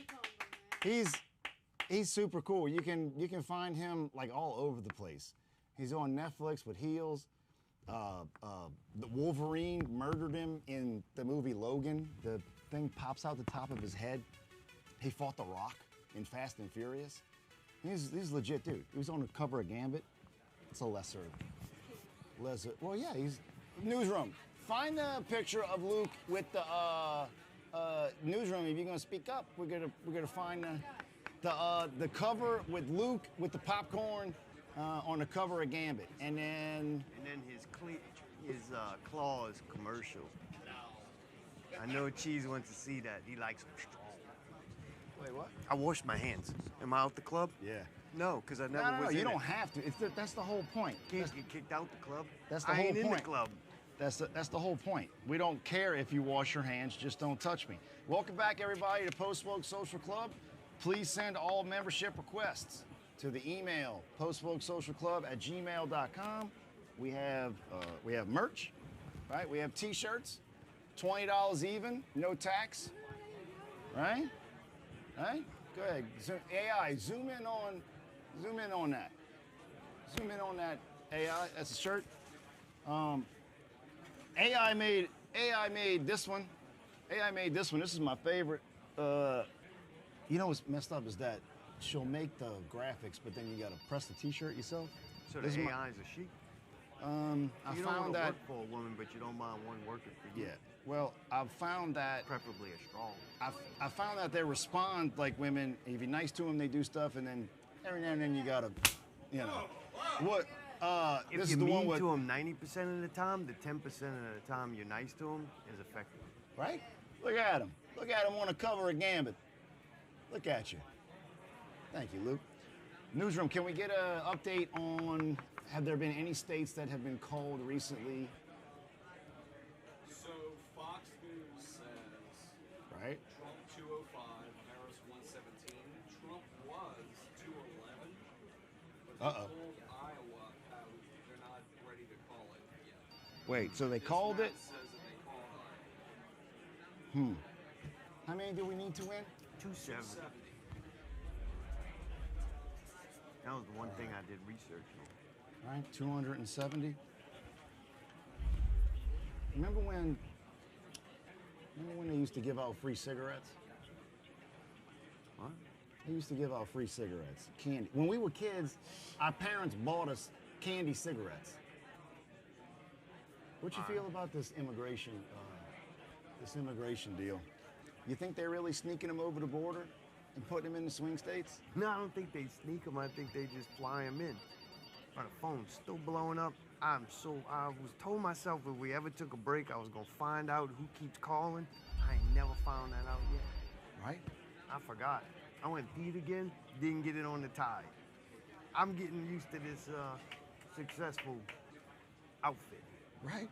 He's super cool. You can find him like all over the place. He's on Netflix with Heels. The Wolverine murdered him in the movie Logan. The thing pops out the top of his head. He fought The Rock in Fast and Furious. He's legit dude. He was on the cover of Gambit. It's a lesser. Well, yeah, he's Newsroom. Find a picture of Luke with the Newsroom. If you're gonna speak up, we're gonna find the cover with Luke with the popcorn on the cover of Gambit, and then his claws commercial. I know Cheese wants to see that. He likes them strong. Wait, what? I washed my hands. Am I out the club? Yeah. No, because I never was. No, in you don't it. have to. That's the whole point. Can't get kicked out the club. That's the I whole ain't point. in the club. That's the whole point. We don't care if you wash your hands, just don't touch me. Welcome back, everybody, to Post-Woke Social Club. Please send all membership requests to the email postwokesocialclub@gmail.com. We have merch, right? We have T-shirts, $20 even, no tax, right? Right? Go ahead, AI, zoom in on that. zoom in on that AI. That's a shirt. AI made this one. AI made this one. This is my favorite. You know what's messed up is that she'll make the graphics, but then you gotta press the T-shirt yourself. So This the is my- AI is a she? I You don't found want to that. work for a woman, but you don't mind one working for you. Yeah. Well, I've found that. Preferably a strong. I found that they respond like women. If you're nice to them, they do stuff, and then every now and then you gotta, you know. What? If This you're is the one mean with. to them 90% of the time, the 10% of the time you're nice to them is effective. Right? Look at him. Look at him on the cover of Gambit. Look at you. Thank you, Luke. Newsroom, can we get an update on, have there been any states that have been called recently? So Fox News says Right? Trump 205, Harris 117. Trump was 211. But they Uh-oh. told Iowa how they're not ready to call it yet. Wait, so they This called map it? says that they called Iowa. How many do we need to win? 270. 70. That was the one thing I did research on. All right, 270. Remember when they used to give out free cigarettes? What? They used to give out free cigarettes, candy. When we were kids, our parents bought us candy cigarettes. What you feel about this immigration deal? You think they're really sneaking them over the border and putting them in the swing states? No, I don't think they sneak them. I think they just fly them in. But the phone's still blowing up. I was told myself if we ever took a break, I was gonna find out who keeps calling. I ain't never found that out yet. Right? I forgot. I went to eat again, didn't get it on the tide. I'm getting used to this successful outfit. Right.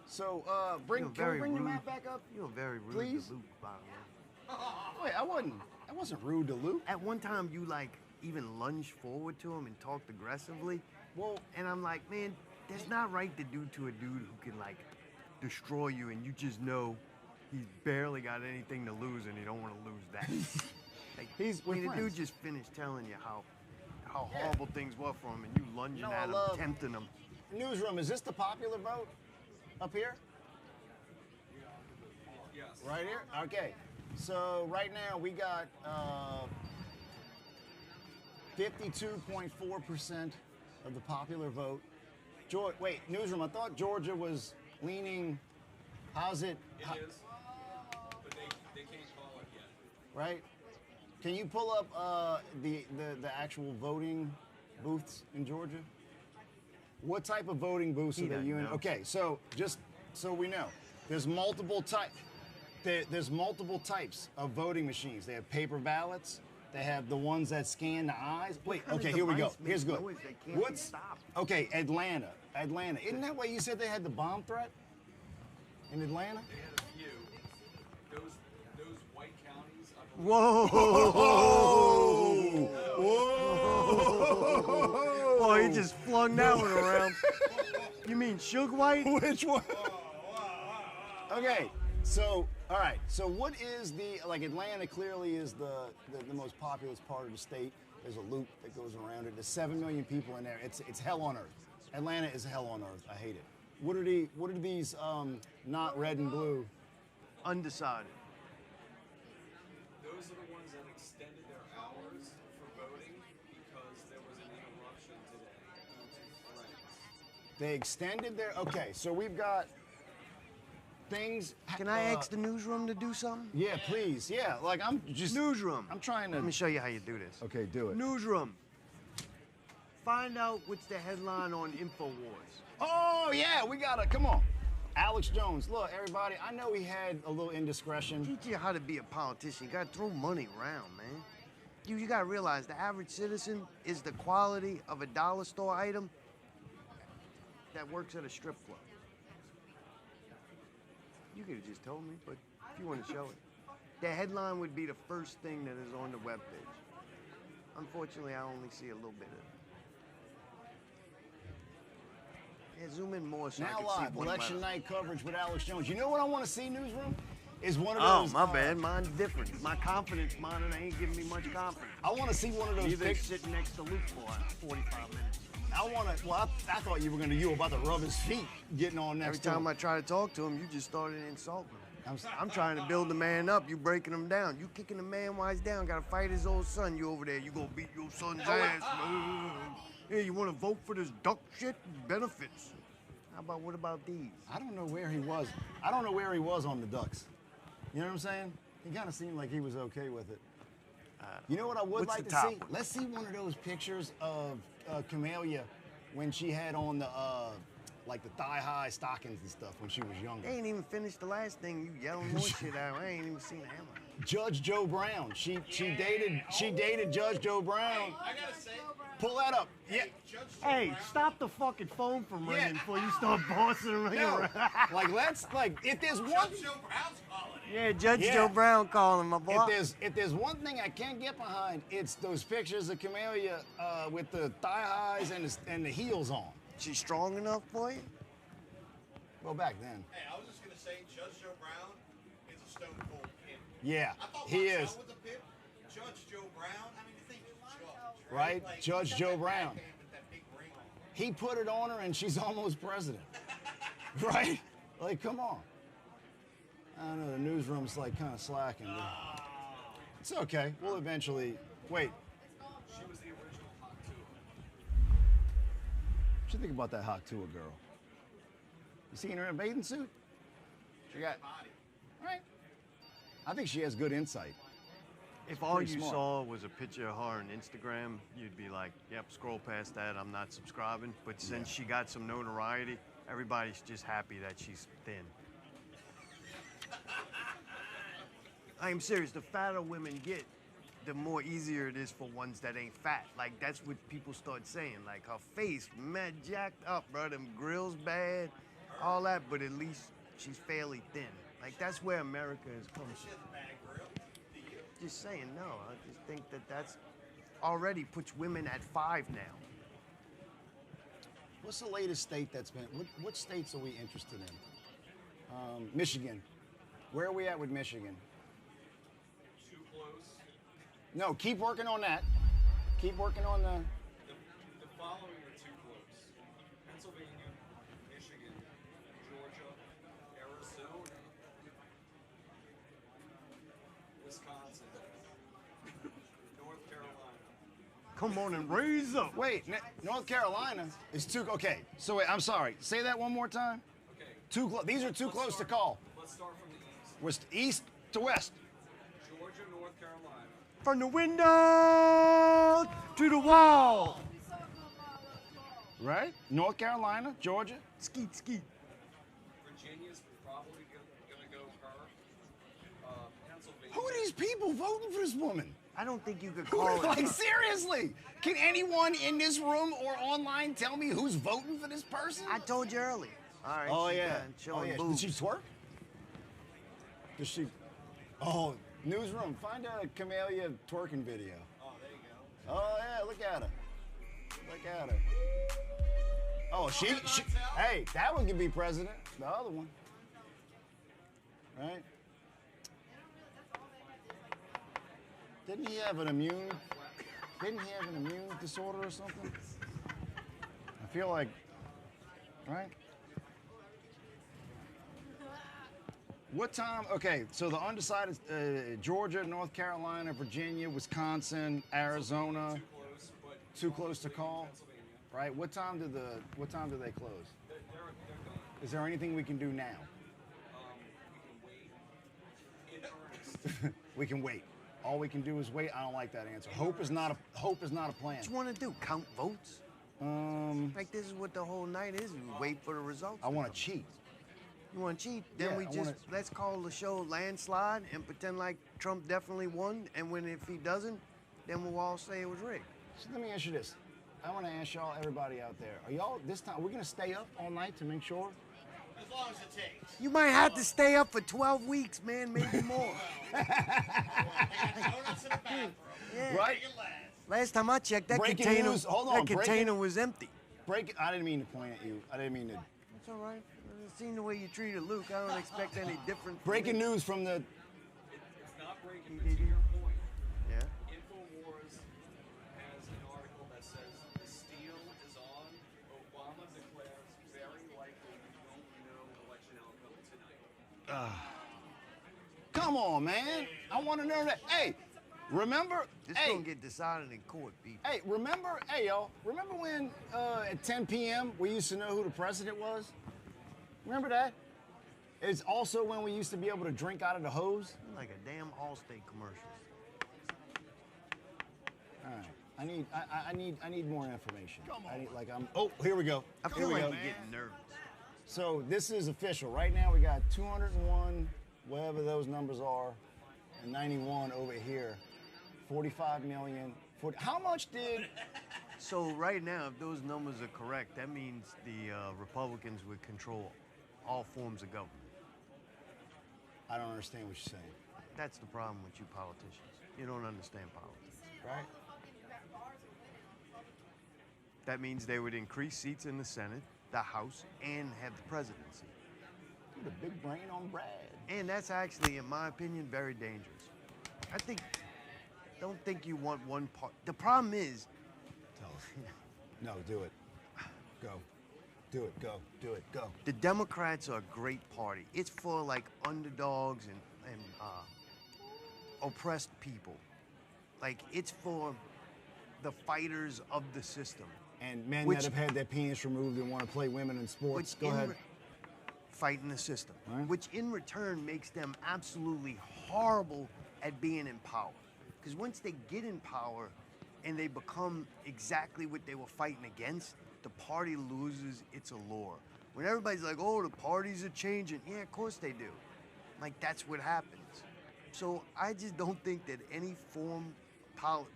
So, can we bring the map back up? You were very rude please? to Luke, by the way. Wait, I wasn't rude to Luke. At one time, you even lunged forward to him and talked aggressively. Well, and I'm like, man, that's not right to do to a dude who can destroy you, and you just know he's barely got anything to lose, and he don't want to lose that. We're the dude friends. just finished telling you how horrible things were for him, and you lunging No, at him, I love- tempting him. Newsroom, is this the popular vote up here? Yes. Right here? Okay. So right now we got 52.4% of the popular vote. Wait, Newsroom, I thought Georgia was leaning, how's it? It is. But they can't call it yet. Right? Can you pull up the actual voting booths in Georgia? What type of voting booths He are they doesn't using? know. Okay, so just so we know, there's multiple types of voting machines. They have paper ballots. They have the ones that scan the eyes. Wait, What kind okay, of here we go. device Here's makes good. noise that can't be stopped? Okay, Atlanta. Isn't that why you said they had the bomb threat in Atlanta? They had a few. Those white counties up in Whoa! Whoa! Boy, he just flung that one around. You mean Suge White? Which one? Okay, so, all right. So what is Atlanta clearly is the most populous part of the state. There's a loop that goes around it. There's 7 million people in there. It's hell on earth. Atlanta is hell on earth. I hate it. What are these not red and blue? Undecided. Those are the ones that extended their hours for voting because there was an interruption today due to threats. They extended their, okay, so we've got things. Can I ask the newsroom to do something? Yeah, please. Yeah, I'm just. Newsroom. I'm trying to. Let me show you how you do this. Okay, do it. Newsroom. Find out what's the headline on InfoWars. Oh, yeah, we gotta, come on. Alex Jones, look, everybody, I know he had a little indiscretion. Teach you how to be a politician. You gotta throw money around, man. You gotta realize the average citizen is the quality of a dollar store item that works at a strip club. You could have just told me, but if you want to show it. The headline would be the first thing that is on the webpage. Unfortunately, I only see a little bit of it. Yeah, zoom in more so I Now can see live, one election letter. night coverage with Alex Jones. You know what I want to see, Newsroom? Is one of Oh, those. my bad. Mine's different. My confidence monitor ain't giving me much confidence. I want to see one of those You've been pictures. sitting next to Luke for 45 minutes. I thought you were about to rub his feet getting on next Every to him. time I try to talk to him, you just started insulting him. I'm trying to build the man up. You breaking him down. You kicking the man while he's down. Got to fight his old son. You over there. You gonna beat your son's ass. Hey, you want to vote for this duck shit? Benefits. What about these? I don't know where he was. I don't know where he was on the Ducks. You know what I'm saying? He kind of seemed like he was okay with it. You know what I would like to see? Let's see one of those pictures of Camellia when she had on the like the thigh-high stockings and stuff when she was younger. They ain't even finished the last thing. You yelling more shit out. I ain't even seen the hammer. Judge Joe Brown. She dated Judge Joe Brown. I gotta say, pull that up. Yeah. Hey, stop the fucking phone from ringing before you start bossing around. No, if there's one. Judge Joe Brown's calling it. Yeah, Judge Joe Brown calling my boy. If there's one thing I can't get behind, it's those pictures of Camellia with the thigh highs and the heels on. She's strong enough for you? Well, back then. Hey, I was just gonna say, Judge Joe Brown is a stone cold pimp. Yeah, I thought he Marcel is. was a pimp. Judge Joe Brown. I mean, the thing is judge, Right, Like, Judge he's got Joe that Brown. backhand with that big ring on. He put it on her, and she's almost president. Right? Like, come on. I don't know. The newsroom's like kind of slacking. But it's okay. We'll eventually. Wait. She was the original Hot What you think about that Hot Tua girl? You seen her in a bathing suit? She got. Right. I think she has good insight. If all pretty you smart. saw was a picture of her on Instagram, you'd be like, yep, scroll past that, I'm not subscribing. But since she got some notoriety, everybody's just happy that she's thin. I'm serious, the fatter women get, the more easier it is for ones that ain't fat. Like, that's what people start saying. Like, her face, mad jacked up, bro, them grills bad, all that, but at least she's fairly thin. Like, that's where America has come from. Just saying, no. I just think that's already puts women at 5 now. What's the latest state that's been? What states are we interested in? Michigan. Where are we at with Michigan? Too close. No, keep working on that. Keep working on the. The following are too close: Pennsylvania, Michigan, Georgia, Arizona, Wisconsin, North Carolina. Come on and raise up. Wait, North Carolina is too. Okay, so wait, I'm sorry. Say that one more time. Okay. Too close. These are too close to call. Let's start from the east. East to west. Georgia, North Carolina. From the window to the wall. Right? North Carolina, Georgia. Skeet, skeet. Virginia's probably gonna go her. Pennsylvania. Who are these people voting for this woman? I don't think you could call it. Like, seriously? Can anyone in this room or online tell me who's voting for this person? I told you earlier. All right. Oh, she's yeah. done showing Did boobs. she twerk? Does she? Oh, newsroom, find a Camellia twerking video. Oh, there you go. Oh, yeah, look at her. Look at her. Oh, she hey, that one can be president. The other one. Right? Didn't he have an immune disorder or something? I feel like, right? What time? Okay, so the undecided: Georgia, North Carolina, Virginia, Wisconsin, Arizona. Too close to call. Right? What time do they close? Is there anything we can do now? We can wait in earnest. We can wait. All we can do is wait. I don't like that answer. Hope is not a plan. What you want to do? Count votes? Like, this is what the whole night is. You wait for the results. I want to cheat. You want to cheat? Then Yeah, let's call the show Landslide and pretend like Trump definitely won. And if he doesn't, then we'll all say it was rigged. So let me ask you this. I want to ask y'all, everybody out there, are y'all this time? We're gonna stay up all night to make sure. As long as it takes. You might have to stay up for 12 weeks, man, maybe more. Donuts in the bathroom. Yeah. Right? Last time I checked, that Breaking container, news. Hold on. container was empty. I didn't mean to point at you. I didn't mean to. That's all right. Seeing the way you treated Luke, I don't expect any different. Breaking news from the. It's not breaking, but to your point, Yeah. InfoWars has an article that says the steal is on Come on, man. I want to know that. Hey, remember? This hey, gonna get decided in court, B. Hey, remember? Hey, y'all. Remember when at 10 p.m. we used to know who the president was? Remember that? It's also when we used to be able to drink out of the hose. Like a damn Allstate commercial. All right. I need more information. Come on. Oh, here we go. I Here feel we like go. you're getting nervous. So this is official. Right now we got 201, whatever those numbers are, and 91 over here. 45 million. How much did? So right now, if those numbers are correct, that means the Republicans would control all forms of government. I don't understand what you're saying. That's the problem with you politicians. You don't understand politics. Right? That means they would increase seats in the Senate, the House, and have the presidency. The big brain on Brad. And that's actually, in my opinion, very dangerous. Don't think you want one part. The problem is. Tell us. No, do it. Go. Do it. Go. Do it. Go. The Democrats are a great party. It's for like underdogs and oppressed people. Like it's for the fighters of the system. And men that have had their penis removed and want to play women in sports. Go ahead. Fighting the system, right. Which in return makes them absolutely horrible at being in power. Because once they get in power and they become exactly what they were fighting against, the party loses its allure. When everybody's like, oh, the parties are changing. Yeah, of course they do. Like, that's what happens. So I just don't think that any form of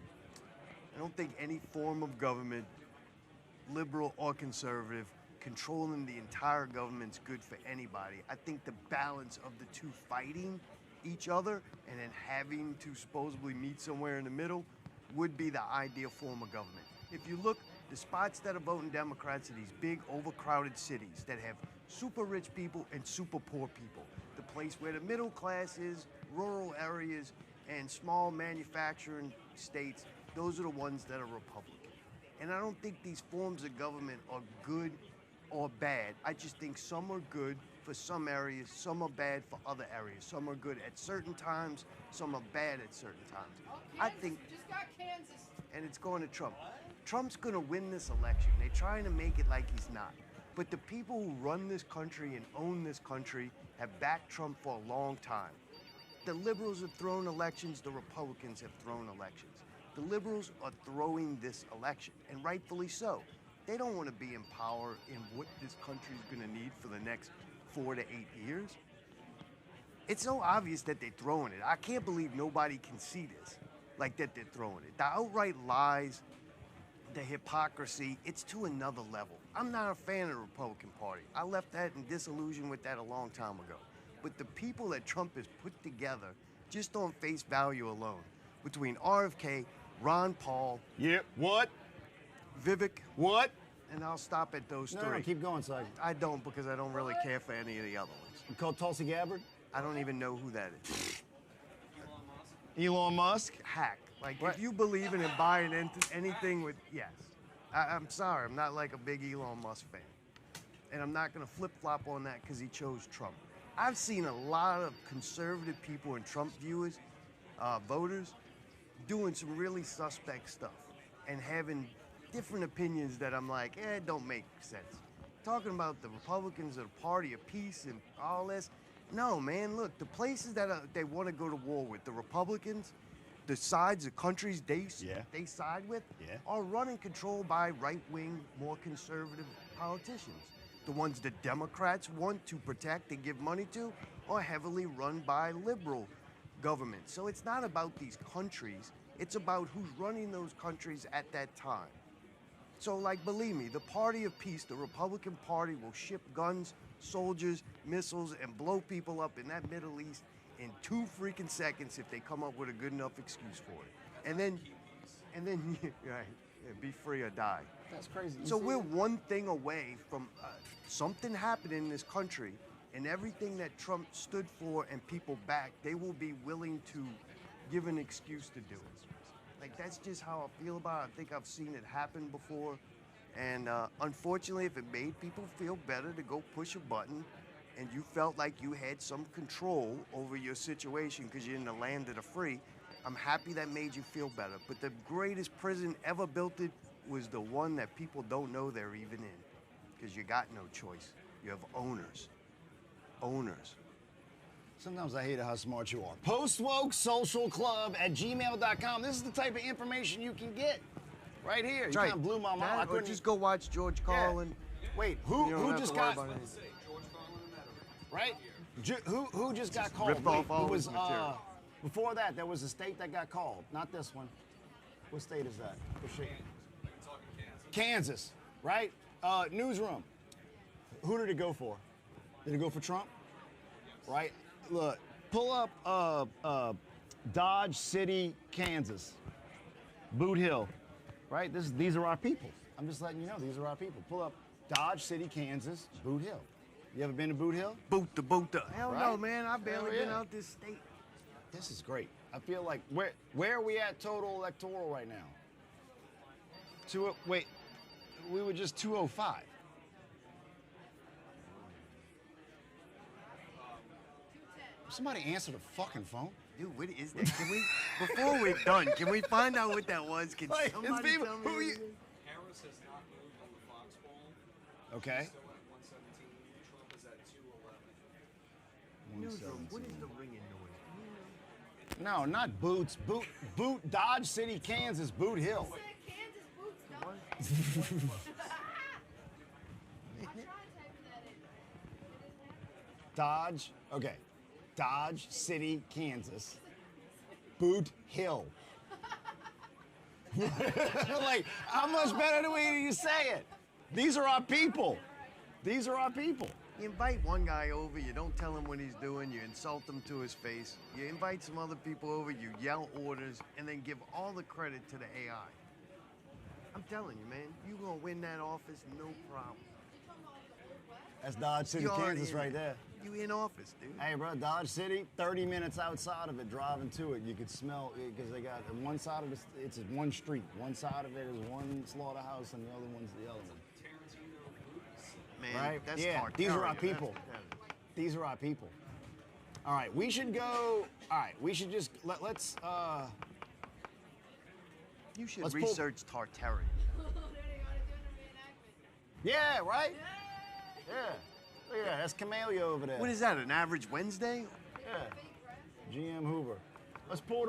government, liberal or conservative, controlling the entire government's good for anybody. I think the balance of the two fighting each other and then having to supposedly meet somewhere in the middle would be the ideal form of government. If you look, the spots that are voting Democrats are these big overcrowded cities that have super rich people and super poor people. The place where the middle class is, rural areas, and small manufacturing states, those are the ones that are Republican. And I don't think these forms of government are good or bad. I just think some are good for some areas, some are bad for other areas. Some are good at certain times, some are bad at certain times. I think, just got Kansas. and it's going to Trump. Trump's going to win this election. They're trying to make it like he's not. But the people who run this country and own this country have backed Trump for a long time. The liberals have thrown elections, the Republicans have thrown elections. The liberals are throwing this election, and rightfully so. They don't want to be in power in what this country is going to need for the next 4 to 8 years. It's so obvious that they're throwing it. I can't believe nobody can see this, like that they're throwing it. The outright lies, the hypocrisy, it's to another level. I'm not a fan of the Republican Party. I left that in disillusion with that a long time ago. But the people that Trump has put together, just on face value alone, between RFK, Ron Paul, what? Vivek, what? And I'll stop at those No, three. no, keep going, Simon. I don't, because I don't really care for any of the other ones. You called Tulsi Gabbard? I don't even know who that is. Elon Musk? Hack. Like, if you believe in and buying into anything with, yes. I'm sorry, I'm not like a big Elon Musk fan. And I'm not going to flip-flop on that because he chose Trump. I've seen a lot of conservative people and Trump viewers, voters, doing some really suspect stuff and having different opinions that I'm like, it don't make sense. Talking about the Republicans are the party of peace and all this. No, man, look, the places that they want to go to war with, the Republicans, the sides, the countries they side with, are run and controlled by right-wing, more conservative politicians. The ones the Democrats want to protect and give money to are heavily run by liberal governments. So it's not about these countries, it's about who's running those countries at that time. So, like, believe me, the party of peace, the Republican Party, will ship guns, soldiers, missiles, and blow people up in that Middle East in 2 freaking seconds if they come up with a good enough excuse for it. And then, right, be free or die. That's crazy. So we're one thing away from something happening in this country, and everything that Trump stood for and people back, they will be willing to give an excuse to do it. Like, that's just how I feel about it. I think I've seen it happen before. And unfortunately, if it made people feel better to go push a button and you felt like you had some control over your situation because you're in the land of the free, I'm happy that made you feel better. But the greatest prison ever built it was the one that people don't know they're even in, because you got no choice. You have owners. Owners. Sometimes I hate how smart you are. Postwokesocialclub@gmail.com. This is the type of information you can get right here. You kind of blew my mind. I Or couldn't just go watch George Carlin. Wait, You don't who have just to worry got about anything. right? Who just got called? ripped off all it was his material. before that. There was a state that got called. Not this one. What state is that? What state? Kansas, right? Newsroom. Who did it go for? Did it go for Trump? Right. Look, pull up Dodge City, Kansas. Boot Hill, right? These are our people. I'm just letting you know, these are our people. Pull up Dodge City, Kansas, Boot Hill. You ever been to Boot Hill? Boot the. Hell Right? no, man. I've barely Hell been yeah. out this state. This is great. I feel like, where are we at total electoral right now? Wait, we were just 205. Somebody answer the fucking phone. Dude, what is that? Can we, before we're done, can we find out what that was? Can Like, somebody it's people- tell me? who what you- it is? Harris has not moved on the Fox poll. Okay. He's still at 117. Trump is at 211. Newsroom, what is the ringing noise? No, not Boots. Boot Dodge City, Kansas, Boot Hill. Dodge, okay. Dodge City, Kansas, Boot Hill. Like, how much better do you say it? These are our people. These are our people. You invite one guy over, you don't tell him what he's doing, you insult him to his face. You invite some other people over, you yell orders, and then give all the credit to the AI. I'm telling you, man, you're gonna win that office, no problem. That's Dodge City, You already Kansas in right there. there. You in office, dude. Hey, bro, Dodge City, 30 minutes outside of it, driving to it, you could smell it because they got on one side of it, it's one street. One side of it is one slaughterhouse, and the other one's the other one. Man, Right? that's Yeah, hard. these are our people. These are our people. All right, we should go. All right, we should just let's. You should let's pull- research Tartarian. Yeah, right. Yeah. Look at that. That's Camellia over there. What is that, an average Wednesday? Yeah. GM Hoover. Let's pull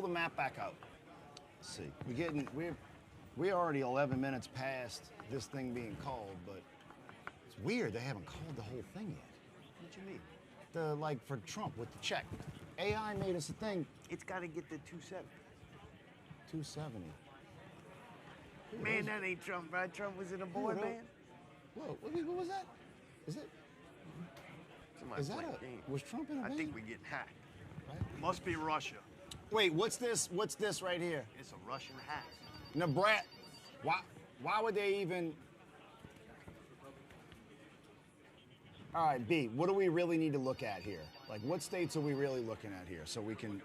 the map back out. Let's see. We're already 11 minutes past this thing being called, but it's weird they haven't called the whole thing yet. What you mean? For Trump with the check. AI made us a thing. It's got to get to 270. 270. Man, that ain't Trump, bro. Trump was in a boy Who- band. Whoa, what was that? Is it? Somebody Is that playing a- games. was Trump in a I think band? we're getting hacked. Right? Must be Russia. Wait, what's this? What's this right here? It's a Russian hack. Nebraska. Why would they even? All right, B. What do we really need to look at here? Like, what states are we really looking at here, so we can?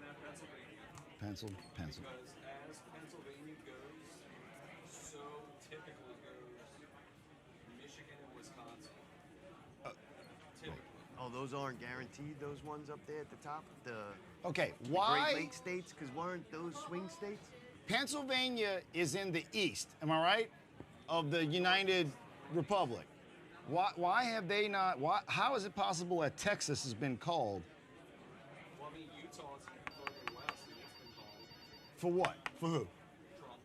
Pencil. Because as Pennsylvania goes, so typically goes Michigan and Wisconsin. Typically. Oh, those aren't guaranteed, those ones up there at the top? The Okay, the why? Great Lakes states? Because weren't those swing states? Pennsylvania is in the east. Am I right? Of the United Republic. Why have they not? How is it possible that Texas has been called? Well, I mean, Utah is further west, and it's been called For what? For who? Trump.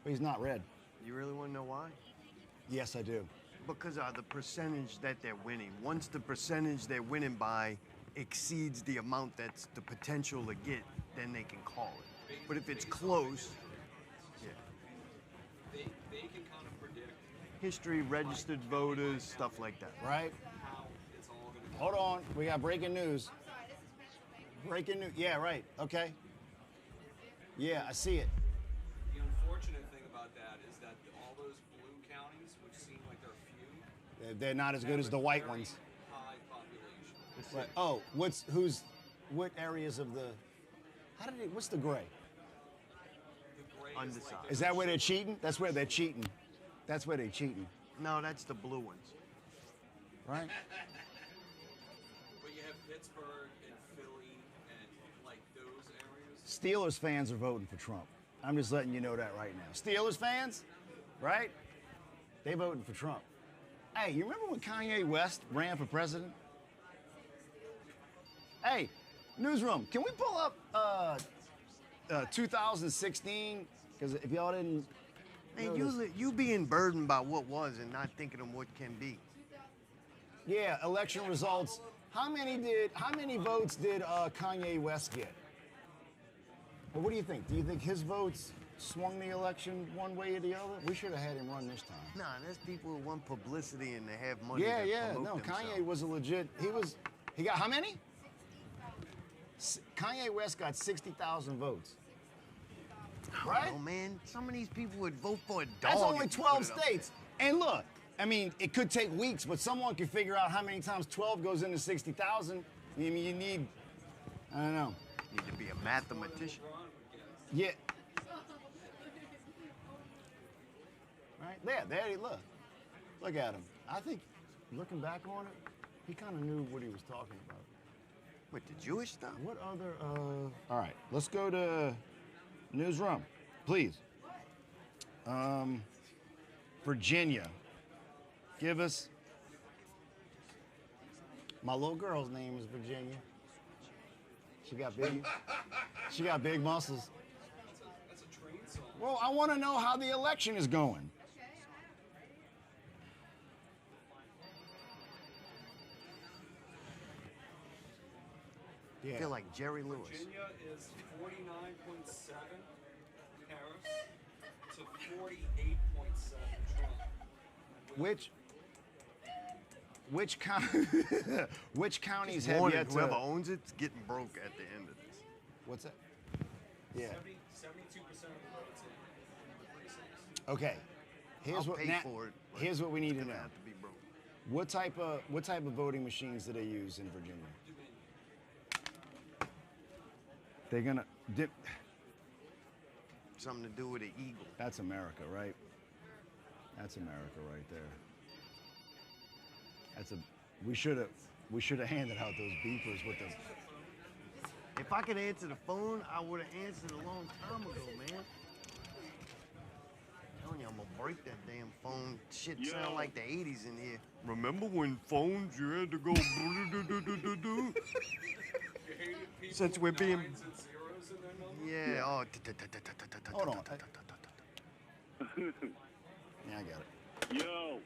But he's not red. You really want to know why? Yes, I do. Because of the percentage that they're winning. Once the percentage they're winning by exceeds the amount that's the potential to get, then they can call it. But if it's close, yeah. They can kind of predict History, registered voters, stuff like that. Right? how it's all going to go. Hold on. We got breaking news. Breaking news. Yeah, right. Okay. Yeah, I see it. The unfortunate thing about that is that all those blue counties, which seem like they're few, They're not as good have as a the white very ones. high population. Right. Oh, what areas of the? What's the gray? The gray is Undecided. like Is that where they're cheating? That's where they're cheating. That's where they're cheating, No, that's the blue ones. right? Pittsburgh and Philly and like those areas. Steelers fans are voting for Trump. I'm just letting you know that right now. Steelers fans, right? They voting for Trump. Hey, you remember when Kanye West ran for president? Hey, newsroom, can we pull up 2016? Because if y'all didn't, Man, notice- you being burdened by what was and not thinking of what can be. Yeah, election results. How many votes did Kanye West get? Well, what do you think? Do you think his votes swung the election one way or the other? We should have had him run this time. Nah, that's people who want publicity and they have money Yeah, to yeah. promote No, themselves. Kanye was a legit. He got how many? Kanye West got 60,000 votes. Right? Oh man, some of these people would vote for a dog. That's only if you 12 put it up states. And look, I mean, it could take weeks, but someone can figure out how many times 12 goes into 60,000. I mean, you need, I don't know. there. Need to be a mathematician. Yeah. Right there he look. Look at him. I think, looking back on it, he kind of knew what he was talking about. With the Jewish stuff? What other, all right, let's go to newsroom, please. Virginia. Give us, my little girl's name is Virginia. She got big muscles. That's a train song. Well, I want to know how the election is going. I feel like Jerry Lewis. Virginia is 49.7 Harris to 48.7 Trump. Which counties have Warning, yet to? whoever owns it's getting broke at the end of this. What's that? Yeah. 72% of the votes in the precincts. Okay. Here's I'll what pay now- for it, but Here's what we need to it's know. gonna have to be broke. What type of voting machines do they use in Virginia? They're gonna dip. Something to do with an eagle. That's America, right? That's America right there. We should have handed out those beepers with the. If I could answer the phone, I would have answered a long time ago, man. I'm telling you, I'm gonna break that damn phone. Shit sound like the 80s in here. Remember when phones you had to go do? Since we're being. Nines and zeros in their number? Yeah, oh. Hold on. Yeah, I got it. Yo,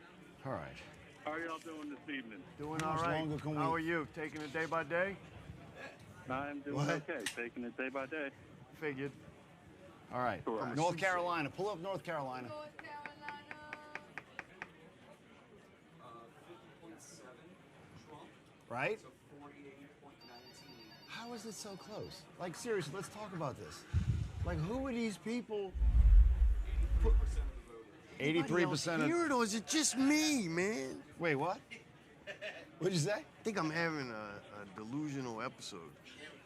All right. how are y'all doing this evening? Doing How all much right. longer can How we- are you? Taking it day by day? I'm doing What? okay, taking it day by day. Figured. All right. Correct. North Carolina. Pull up North Carolina. 50.7 Trump Right? to 48.19. How is it so close? Like seriously, let's talk about this. Like, who are these people? 83% of. Hear it, or is it just me, man? Wait, what? What'd you say? I think I'm having a delusional episode.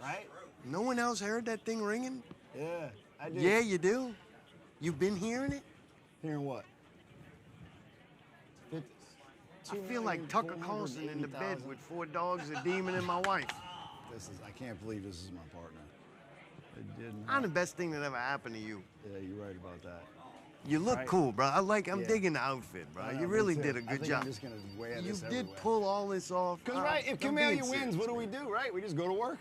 Right? No one else heard that thing ringing? Yeah, I did. Yeah, you do. You've been hearing it? Hearing what? I feel like Tucker Carlson in the bed with 4 dogs, a demon, and my wife. I can't believe this is my partner. It didn't. I'm the best thing that ever happened to you. Yeah, you're right about that. You look Right. cool, bro. I'm Yeah. digging the outfit, bro. I know, You me really too. did a I good think job. I'm just gonna wear You this did everywhere. pull all this off. Because right, if I'm Camellia being wins, serious, what do we man. do? Right? We just go to work.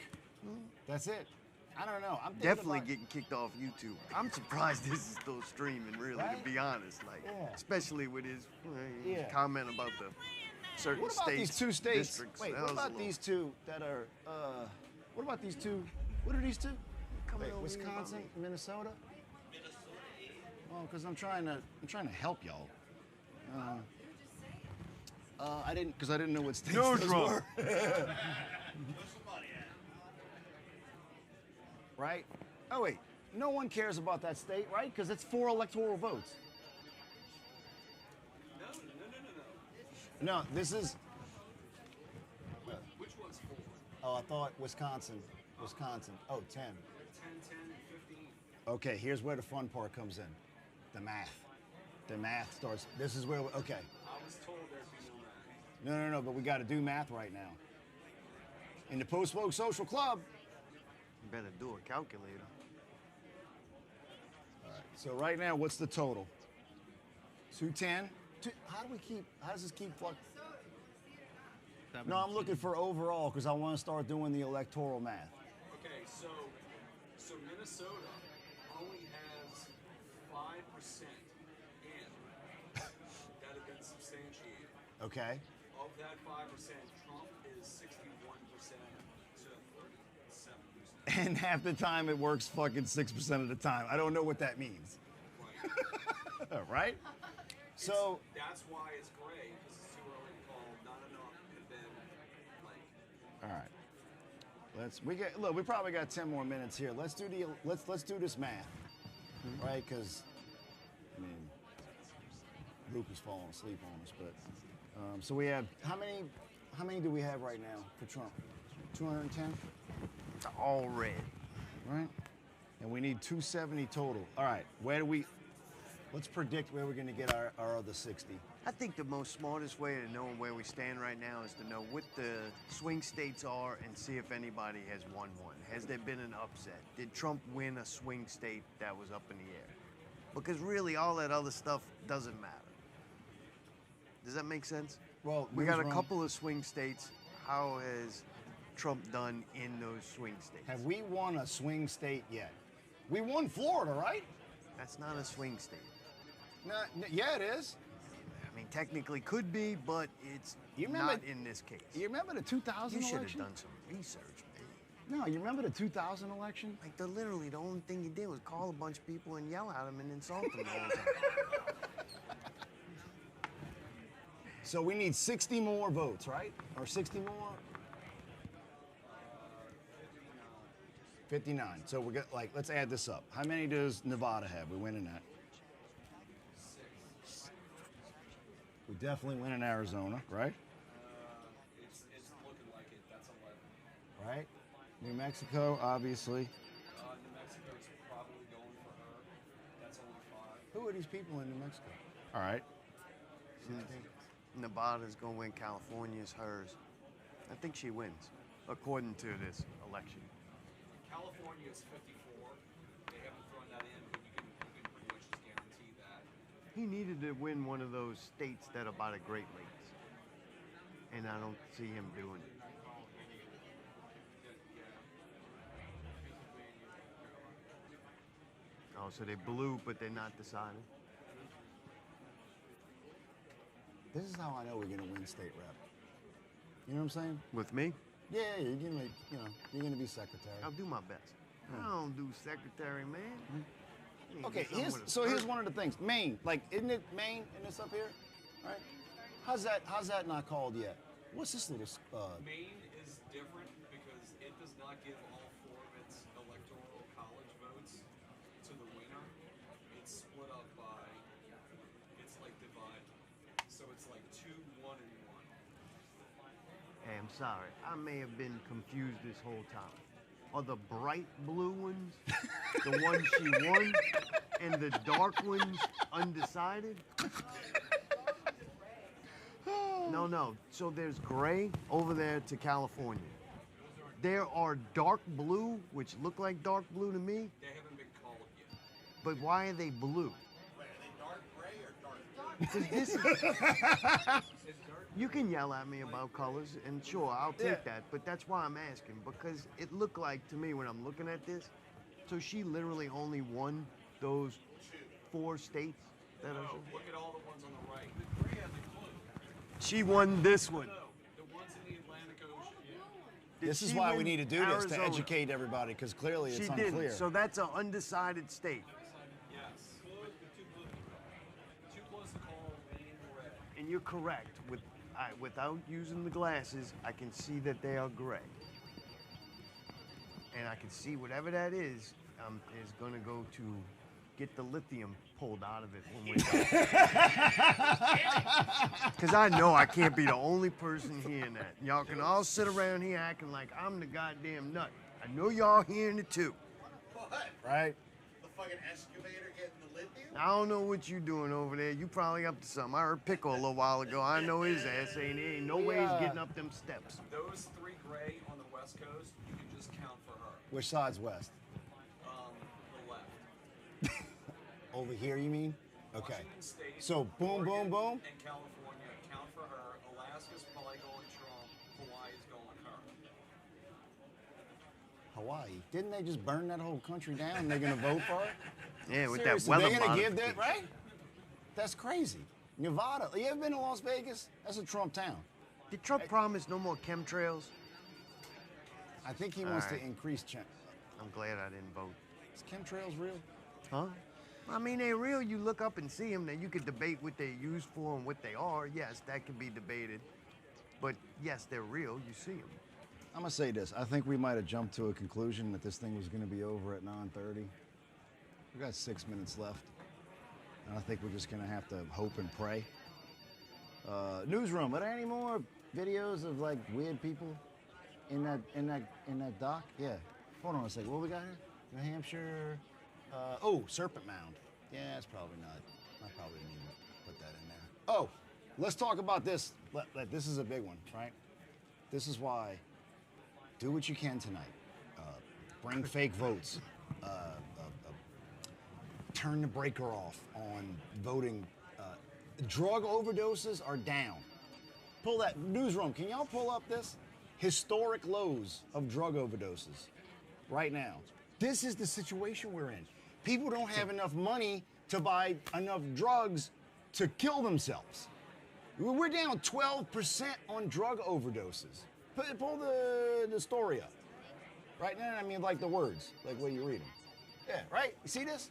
That's it. I don't know. I'm thinking Definitely about- getting kicked off YouTube. I'm surprised this is still streaming, really, Right? to be honest. Like, Yeah. especially with his Yeah. comment about the certain What about states. these two states? Districts. Wait, That what was a about little- these two that are? What about these two? What are these two? Coming Wait, over here about Wisconsin, me. Minnesota. Oh, because I'm trying to help y'all. I didn't know what states those were. Right? Oh wait, no one cares about that state, right? Because it's 4 electoral votes. No, this is. Which one's 4? Oh, I thought Wisconsin. Oh, 10. 10, 10, 15. Okay, here's where the fun part comes in. The math. The math starts. This is where. Okay. I was told there'd be no math. No, but we got to do math right now. in the Post Smoke Social Club. You better do a calculator. All right. So right now, what's the total? 210. How does this keep fluctuating? No, I'm looking for overall because I want to start doing the electoral math. Okay, so Minnesota only has 5% in that have been substantiated. Okay. Of that 5%, Trump is 61% to 37%. And half the time it works fucking 6% of the time. I don't know what that means. Right. Right? So That's why it's gray, because it's too early to call, not enough, and then, like... all right. We probably got 10 more minutes here. Let's do this math. Right? Because I mean, Luke is falling asleep on us, but so we have how many do we have right now for Trump? 210? All red. Right? And we need 270 total. All right. Let's predict where we're going to get our other 60. I think the most smartest way to know where we stand right now is to know what the swing states are and see if anybody has won one. Has there been an upset? Did Trump win a swing state that was up in the air? Because really, all that other stuff doesn't matter. Does that make sense? Well, we got a couple of swing states. How has Trump done in those swing states? Have we won a swing state yet? We won Florida, right? That's not a swing state. Yeah, it is. I mean, technically could be, but it's not in this case. You remember the 2000 You should election? have done some research, man. No, you remember the 2000 election? Like, literally, the only thing he did was call a bunch of people and yell at them and insult them all the time. So we need 60 more votes, right? Or 60 more? 59. So we're let's add this up. How many does Nevada have? We win in that. We definitely win in Arizona, right? It's looking like it. That's 11. Right? New Mexico, obviously. New Mexico's probably going for her. That's only 5. Who are these people in New Mexico? All right. Nevada's going to win. California's hers. I think she wins, according to this election. California is 54. They haven't thrown that in, but you can pretty much just guarantee that. He needed to win one of those states that are by the Great Lakes. And I don't see him doing it. Oh, so they blew, but they're not deciding. This is how I know we're gonna win state rep. You know what I'm saying? With me? Yeah, you're gonna, you're gonna be secretary. I'll do my best. I don't do secretary, man. Okay, here's one of the things. Maine, isn't it Maine in this up here? Right? How's that not called yet? What's this little? Maine is different because it does not give all 4 of its electoral college votes to the winner. It's split up by. It's divided. So it's 2, 1, and 1. Hey, I'm sorry. I may have been confused this whole time. Are the bright blue ones the ones she won, and the dark ones undecided? No. So there's gray over there to California. There are dark blue, which look like dark blue to me. They haven't been called yet. But why are they blue? Wait, are they dark gray or dark Because this is... You can yell at me about colors, and sure, I'll take that, but that's why I'm asking, because it looked like to me when I'm looking at this, so she literally only won those 4 states that No, are... look at all the ones on the right. The gray has a clue. She won this one. No, the ones in the Atlantic Ocean. Did This is she why we win need to do this, to Arizona? educate everybody, because clearly it's She unclear. didn't, so that's an undecided state. Yes. Too close to call Maine red. And you're correct. Without using the glasses, I can see that they are gray. And I can see whatever that is going to go to get the lithium pulled out of it when we're done. Because I know I can't be the only person hearing that. Y'all can all sit around here acting like I'm the goddamn nut. I know y'all hearing it too. What? Right? The fucking excavator getting the lithium? I don't know what you doing over there. You probably up to something. I heard Pickle a little while ago. I know his ass ain't no way he's getting up them steps. Those 3 gray on the west West Coast, you can just count for her. Which side's west? The left. Over here, you mean? Okay. Washington State, So boom, boom, Oregon, boom. And California count for her. Alaska's probably going Trump. Hawaii's going her. Hawaii. Didn't they just burn that whole country down and they're going to vote for it? Yeah, with Seriously, that weather they're gonna give that, modification. right? That's crazy. Nevada. You ever been to Las Vegas? That's a Trump town. Did Trump promise no more chemtrails? I think he All wants right. to increase. I'm glad I didn't vote. Is chemtrails real? Huh? I mean, they're real. You look up and see them. Then you could debate what they're used for and what they are. Yes, that can be debated. But yes, they're real. You see them. I'm gonna say this. I think we might have jumped to a conclusion that this thing was gonna be over at 9:30. We got 6 minutes left, and I think we're just gonna have to hope and pray. Newsroom. Are there any more videos of like weird people in that dock? Yeah. Hold on a second. What we got here? New Hampshire. Oh, Serpent Mound. Yeah, that's probably not. I probably didn't even put that in there. Oh, let's talk about this. This is a big one, right? This is why. Do what you can tonight. Bring fake votes. Turn the breaker off on voting. Drug overdoses are down. Pull that newsroom. Can y'all pull up this? Historic lows of drug overdoses right now. This is the situation we're in. People don't have enough money to buy enough drugs to kill themselves. We're down 12% on drug overdoses. Pull the story up. Right now, I mean, like the words, like what you read them. Yeah, right? You see this?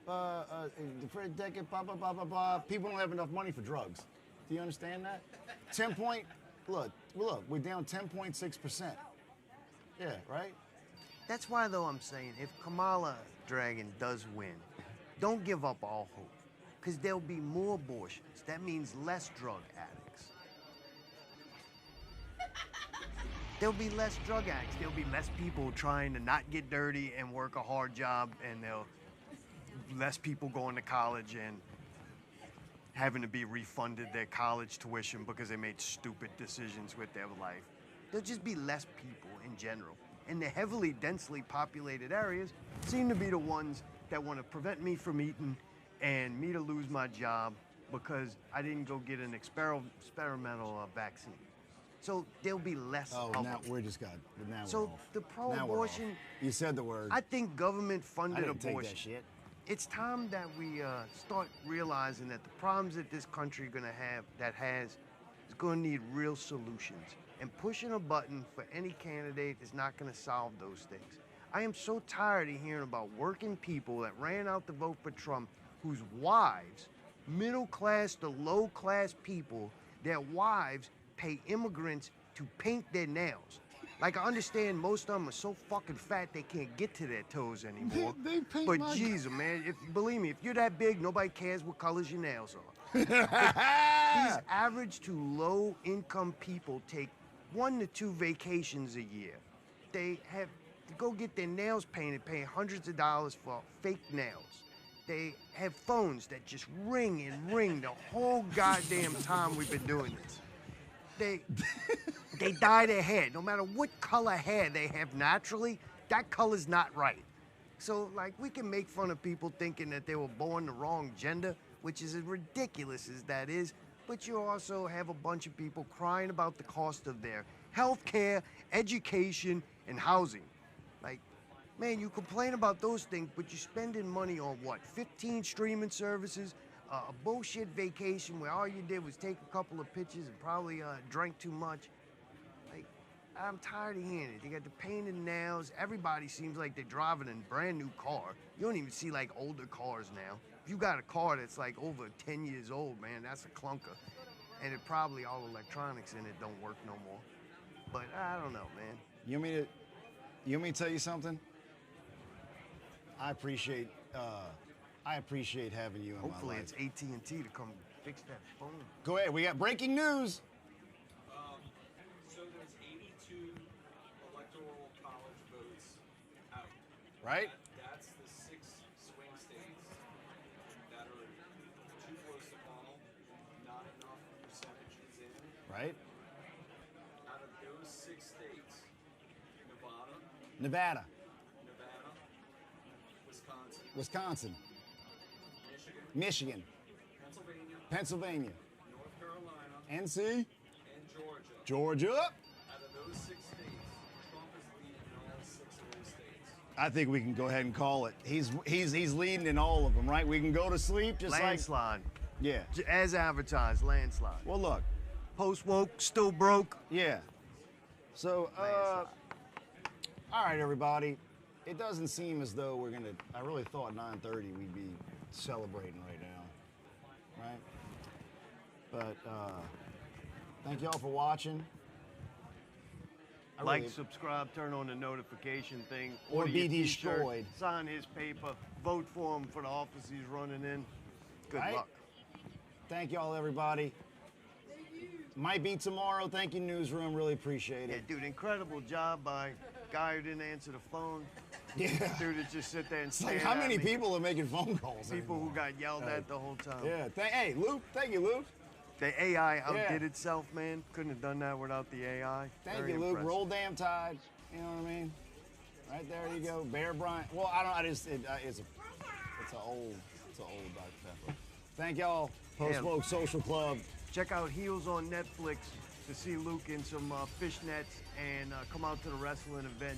The first decade, blah, blah, blah, blah, blah. People don't have enough money for drugs. Do you understand that? Look, we're down 10.6%. Yeah, right? That's why, though, I'm saying if Kamala Dragon does win, don't give up all hope. Because there'll be more abortions. That means less drug addicts. There'll be less drug addicts. There'll be less people trying to not get dirty and work a hard job, and there'll less people going to college and having to be refunded their college tuition because they made stupid decisions with their life. There'll just be less people in general. And the heavily densely populated areas seem to be the ones that want to prevent me from eating and me to lose my job because I didn't go get an experimental vaccine. So there'll be less of now them. we're just got. Now So we're off. the Now we're off. pro-abortion, You said the word. I think government-funded I didn't abortion. take that shit. It's time that we start realizing that the problems that this country is going to need real solutions. And pushing a button for any candidate is not going to solve those things. I am so tired of hearing about working people that ran out to vote for Trump, whose wives, middle-class to low-class people, their wives pay immigrants to paint their nails. Like, I understand most of them are so fucking fat they can't get to their toes anymore. They paint but my- Jesus, man, believe me, if you're that big, nobody cares what colors your nails are. These average to low-income people take 1 to 2 vacations a year. They have to go get their nails painted, paying hundreds of dollars for fake nails. They have phones that just ring and ring the whole goddamn time we've been doing this. They dye their hair. No matter what color hair they have naturally, that color's not right. So, like, we can make fun of people thinking that they were born the wrong gender, which is as ridiculous as that is, but you also have a bunch of people crying about the cost of their health care, education, and housing. Like, man, you complain about those things, but you're spending money on what, 15 streaming services, a bullshit vacation where all you did was take a couple of pictures and probably drank too much. Like, I'm tired of hearing it. They got the painted nails. Everybody seems like they're driving a brand new car. You don't even see like older cars now. If you got a car that's like over 10 years old, man, that's a clunker. And it probably all electronics in it don't work no more. But I don't know, man. You want me to tell you something? I appreciate having you in Hopefully my life. it's AT&T to come fix that phone. Go ahead. We got breaking news. So there's 82 electoral college votes out. Right? That's the 6 swing states that are too close to call, not enough percentages in. Right? Out of those 6 states, Nevada, Wisconsin, Wisconsin, Michigan, Michigan, Pennsylvania, Pennsylvania, North Carolina, NC, and Georgia. Georgia. Out of those 6 states, Trump is leading in all 6 of those states. I think we can go ahead and call it. He's leading in all of them, right? We can go to sleep just Landslide. Yeah. As advertised, landslide. Well, look. Post woke, still broke. Yeah. So, all right, everybody. It doesn't seem as though we're gonna. I really thought 9:30 we'd be celebrating right now, right? But thank y'all for watching. Like, subscribe, turn on the notification thing. Or order be your t-shirt, destroyed. Sign his paper. Vote for him for the office he's running in. Good Right? luck. Thank y'all, everybody. Might be tomorrow. Thank you, Newsroom. Really appreciate Yeah, it. dude, incredible job by guy who didn't answer the phone. Yeah. Dude that just sit there and It's stare like, how at many me. people are making phone calls? People anymore? who got yelled Hey. at the whole time. Yeah. Hey, Luke. Thank you, Luke. The AI Yeah. outdid itself, man. Couldn't have done that without the AI. Thank Very you, Luke. impressive. Roll damn tide. You know what I mean? Right there you go. Bear Bryant. Well, I don't. I just. It's an old Dr Pepper. Thank y'all. Post Woke Social Club. Check out Heels on Netflix to see Luke in some fishnets and come out to the wrestling event.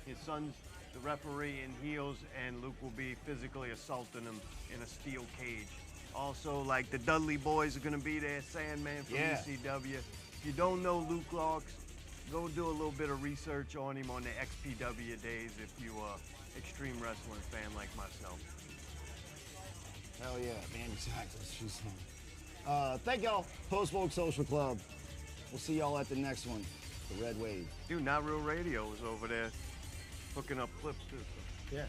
His son's the referee in Heels, and Luke will be physically assaulting him in a steel cage. Also, like the Dudley Boys are gonna be there, Sandman from Yeah. ECW. If you don't know Luke Locks, go do a little bit of research on him on the XPW days if you extreme wrestling fan like myself. Hell yeah, Mandy Saxon. She's thank y'all. Post Woke Social Club. We'll see y'all at the next one. The Red Wave. Dude, Not Real Radio is over there hooking up clips too. Yeah,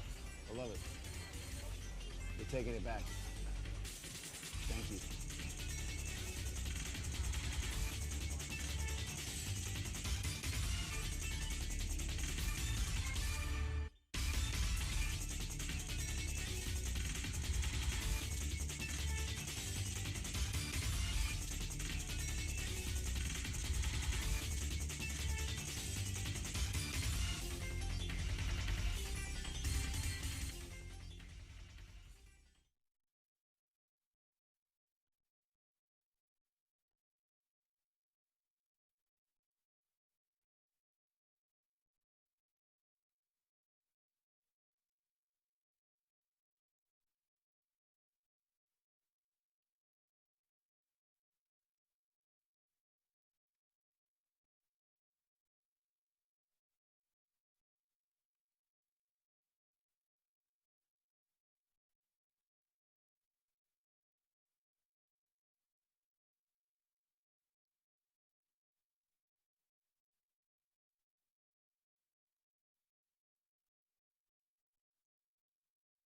I love it. We're taking it back. Thank you.